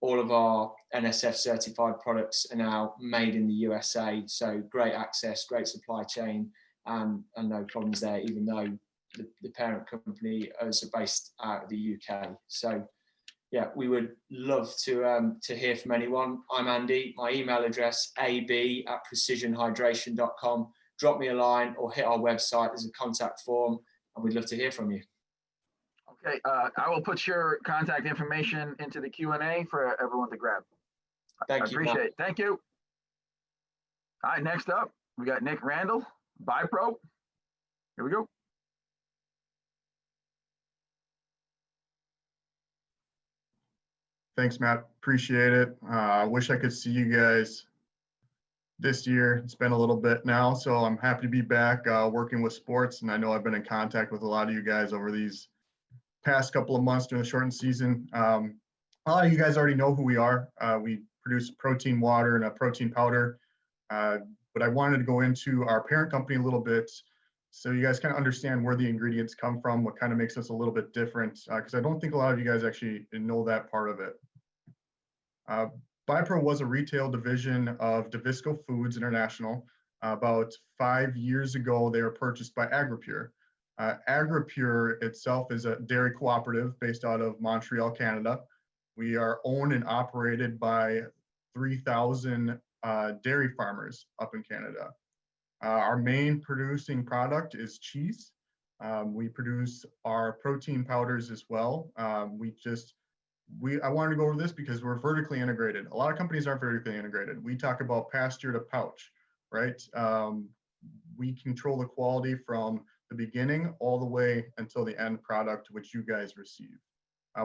all of our NSF certified products are now made in the USA. So great access, great supply chain, and no problems there, even though the parent company is based out of the UK. So yeah, we would love to hear from anyone. I'm Andy. My email address, ab@precisionhydration.com. Drop me a line or hit our website. There's a contact form, and we'd love to hear from you. Okay, I will put your contact information into the Q&A for everyone to grab. Thank you. Appreciate it. Thank you. All right, next up, we got Nick Randall, BiPro. Here we go. Thanks, Matt. Appreciate it. I wish I could see you guys this year. It's been a little bit now, so I'm happy to be back working with sports. And I know I've been in contact with a lot of you guys over these past couple of months during the shortened season. A lot of you guys already know who we are. We produce protein water and a protein powder. But I wanted to go into our parent company a little bit, so you guys kind of understand where the ingredients come from, what kind of makes us a little bit different, because I don't think a lot of you guys actually know that part of it. BiPro was a retail division of Davisco Foods International. About 5 years ago, they were purchased by AgriPure. AgriPure itself is a dairy cooperative based out of Montreal, Canada. We are owned and operated by 3,000 dairy farmers up in Canada. Our main producing product is cheese. We produce our protein powders as well. I wanted to go over this because we're vertically integrated. A lot of companies aren't vertically integrated. We talk about pasture to pouch, right? We control the quality from the beginning all the way until the end product, which you guys receive.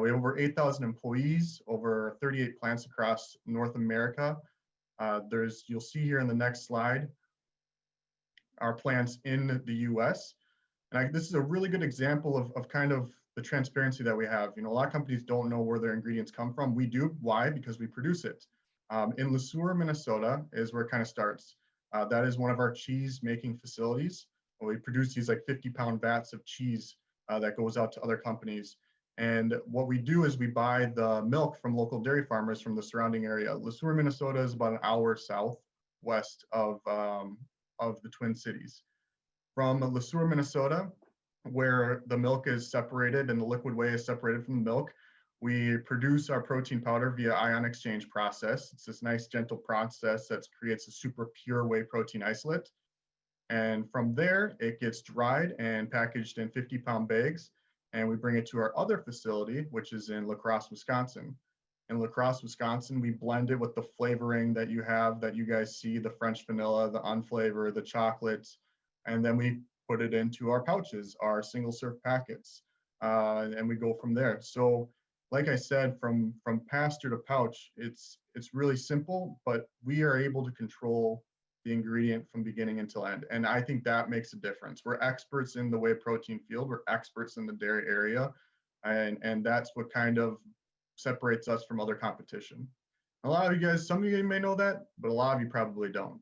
We have over 8,000 employees, over 38 plants across North America. You'll see here in the next slide, our plants in the US. And this is a really good example of kind of the transparency that we have. You know, a lot of companies don't know where their ingredients come from. We do. Why? Because we produce it. In Le Sueur, Minnesota is where it kind of starts. That is one of our cheese making facilities. We produce these like 50-pound vats of cheese that goes out to other companies. And what we do is we buy the milk from local dairy farmers from the surrounding area. Le Sueur, Minnesota is about an hour southwest of the Twin Cities. From Le Sueur, Minnesota, where the milk is separated and the liquid whey is separated from the milk, we produce our protein powder via ion exchange process. It's this nice gentle process that creates a super pure whey protein isolate. And from there, it gets dried and packaged in 50-pound bags. And we bring it to our other facility, which is in La Crosse, Wisconsin. In La Crosse, Wisconsin, we blend it with the flavoring that you have, that you guys see, the French vanilla, the unflavored, the chocolates, and then we put it into our pouches, our single serve packets, and we go from there. So like I said, from pasture to pouch, it's really simple, but we are able to control the ingredient from beginning until end. And I think that makes a difference. We're experts in the whey protein field. We're experts in the dairy area. And that's what kind of separates us from other competition. A lot of you guys, some of you may know that, but a lot of you probably don't.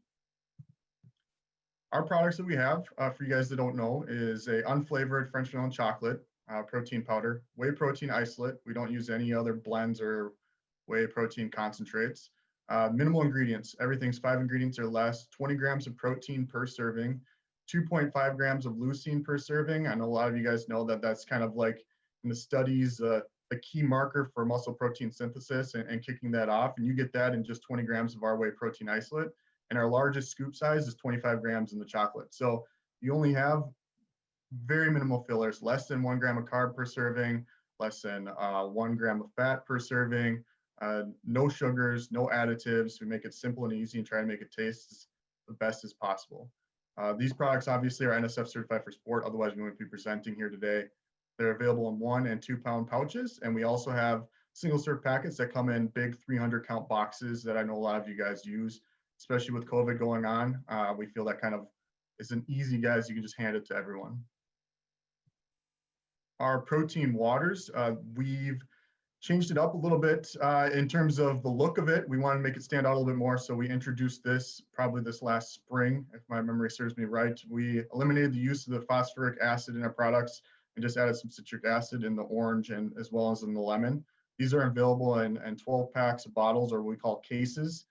Our products that we have, for you guys that don't know, is a unflavored French vanilla chocolate protein powder, whey protein isolate. We don't use any other blends or whey protein concentrates. Minimal ingredients, everything's 5 ingredients or less, 20 grams of protein per serving, 2.5 grams of leucine per serving. I know a lot of you guys know that that's kind of like in the studies, the key marker for muscle protein synthesis and kicking that off. And you get that in just 20 grams of our whey protein isolate. And our largest scoop size is 25 grams in the chocolate. So you only have very minimal fillers, less than 1 gram of carb per serving, less than 1 gram of fat per serving. No sugars, no additives. We make it simple and easy and try to make it taste the best as possible. These products obviously are NSF certified for sport, otherwise we wouldn't be presenting here today. They're available in 1 and 2 pound pouches, and we also have single serve packets that come in big 300 count boxes that I know a lot of you guys use, especially with COVID going on. We feel that kind of is an easy, guys, you can just hand it to everyone. Our protein waters, we've changed it up a little bit in terms of the look of it. We want to make it stand out a little bit more. So we introduced this probably this last spring, if my memory serves me right. We eliminated the use of the phosphoric acid in our products and just added some citric acid in the orange and as well as in the lemon. These are available in 12 packs of bottles, or what we call cases,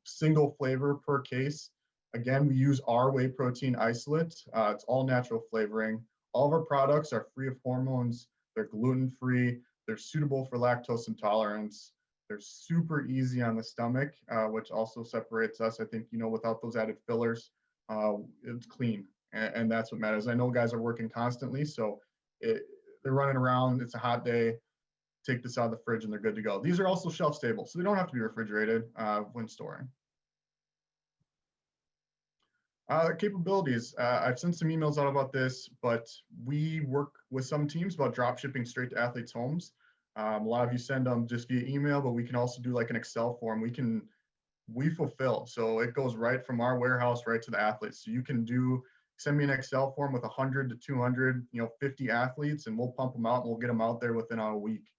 single flavor per case. Again, we use our whey protein isolate. It's all natural flavoring. All of our products are free of hormones. They're gluten-free. They're suitable for lactose intolerance. They're super easy on the stomach, which also separates us. I think, you know, without those added fillers, it's clean. And that's what matters. I know guys are working constantly, so they're running around. It's a hot day. Take this out of the fridge and they're good to go. These are also shelf stable, so they don't have to be refrigerated when storing. Capabilities. I've sent some emails out about this, but we work with some teams about drop shipping straight to athletes' homes. A lot of you send them just via email, but we can also do like an Excel form. We fulfill. So it goes right from our warehouse right to the athletes. So you can send me an Excel form with 100 to 200, 50 athletes, and we'll pump them out and we'll get them out there within a week.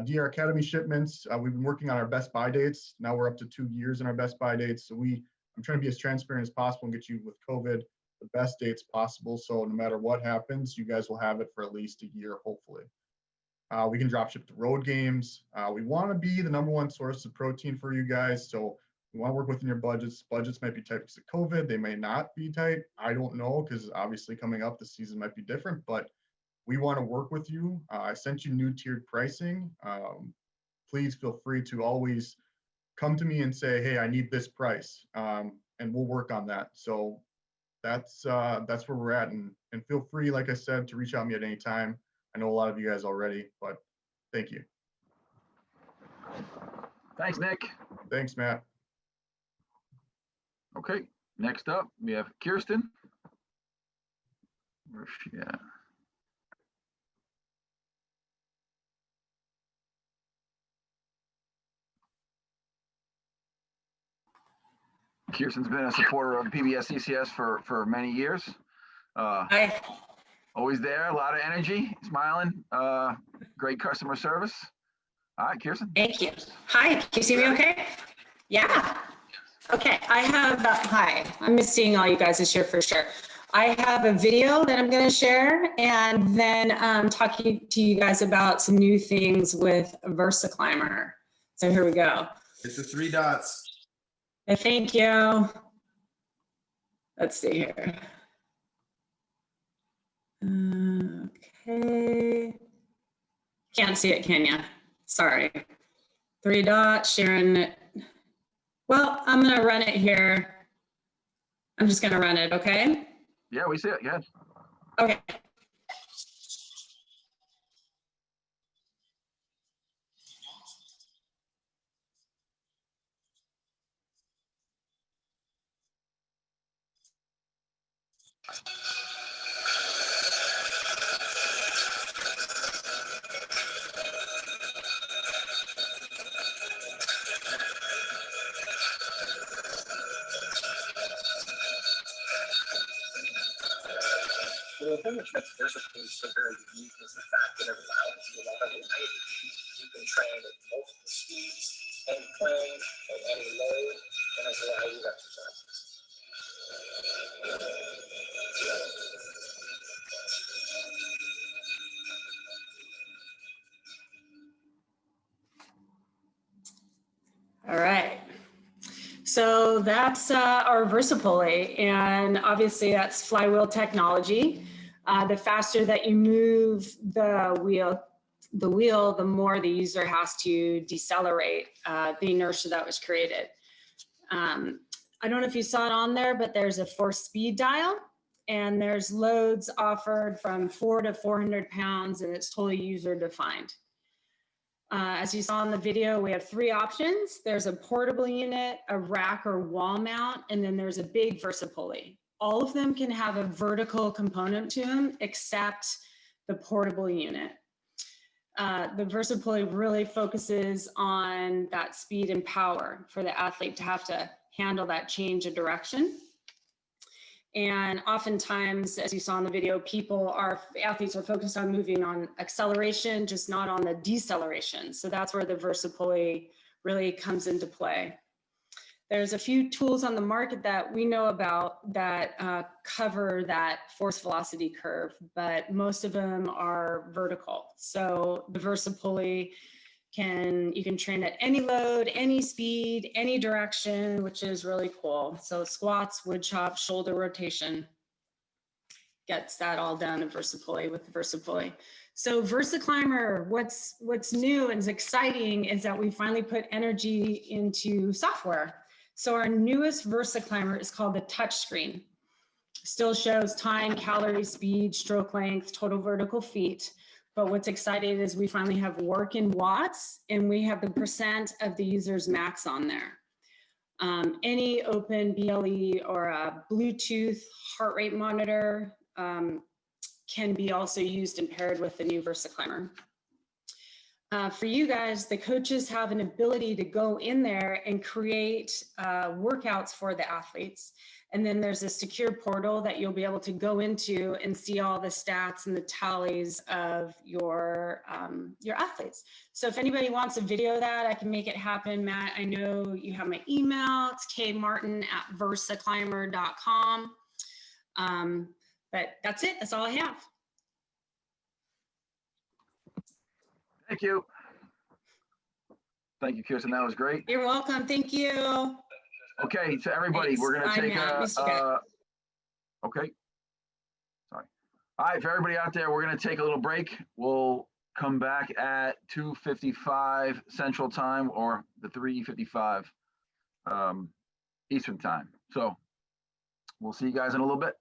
DR Academy shipments, we've been working on our best buy dates. Now we're up to 2 years in our best buy dates. So I'm trying to be as transparent as possible and get you with COVID the best dates possible. So no matter what happens, you guys will have it for at least a year, hopefully. We can drop ship to road games. We want to be the #1 source of protein for you guys. So we want to work within your budgets. Budgets might be tight because of COVID. They may not be tight. I don't know, because obviously coming up, the season might be different, but we want to work with you. I sent you new tiered pricing. Please feel free to always come to me and say, hey, I need this price, and we'll work on that. So that's where we're at. And feel free, like I said, to reach out to me at any time. I know a lot of you guys already, but thank you. Thanks, Nick. Thanks, Matt. Okay, next up, we have Kirsten. Where's she at? Kirsten's been a supporter of PBSCCS for many years. Hi. Always there, a lot of energy, smiling, great customer service. All right, Kirsten. Thank you. Hi, can you see me okay? Yeah. Okay, I have, hi, I miss seeing all you guys this year for sure. I have a video that I'm going to share, and then talking to you guys about some new things with VersaClimber. So here we go. It's the 3 dots. Thank you. Let's see here. Okay. Can't see it, can you? Sorry. 3 dots, sharing it. Well, I'm going to run it here. I'm just going to run it, okay? Yeah, we see it. Yeah. Okay. The thing that makes VersaClimber so very unique is the fact that it allows you at any height. You can train at multiple speeds, any plane, at any load, and a variety of exercises. All right. So that's our VersaPulley, and obviously that's flywheel technology. The faster that you move the wheel, the more the user has to decelerate the inertia that was created. I don't know if you saw it on there, but there's a force speed dial, and there's loads offered from 4 to 400 pounds, and it's totally user defined. As you saw in the video, we have 3 options. There's a portable unit, a rack or wall mount, and then there's a big VersaPulley. All of them can have a vertical component to them, except the portable unit. The VersaPulley really focuses on that speed and power for the athlete to have to handle that change of direction. And oftentimes, as you saw in the video, athletes are focused on moving on acceleration, just not on the deceleration. So that's where the VersaPulley really comes into play. There's a few tools on the market that we know about that cover that force velocity curve, but most of them are vertical. So the VersaPulley you can train at any load, any speed, any direction, which is really cool. So squats, wood chop, shoulder rotation, gets that all done in VersaPulley with the VersaPulley. So VersaClimber, what's new and is exciting is that we finally put energy into software. So our newest VersaClimber is called the touchscreen. Still shows time, calorie, speed, stroke length, total vertical feet. But what's exciting is we finally have work in watts, and we have the percent of the user's max on there. Any open BLE or a Bluetooth heart rate monitor can be also used and paired with the new VersaClimber. For you guys, the coaches have an ability to go in there and create workouts for the athletes. And then there's a secure portal that you'll be able to go into and see all the stats and the tallies of your athletes. So if anybody wants a video of that, I can make it happen. Matt, I know you have my email. It's kmartin@versaclimber.com. But that's it. That's all I have. Thank you. Thank you, Kirsten. That was great. You're welcome. Thank you. Okay, so everybody, Thanks. we're going to Bye, take Matt. Missed you guys. okay. Sorry. All right, for everybody out there, we're going to take a little break. We'll come back at 2:55 Central Time or the 3:55 Eastern Time. So we'll see you guys in a little bit.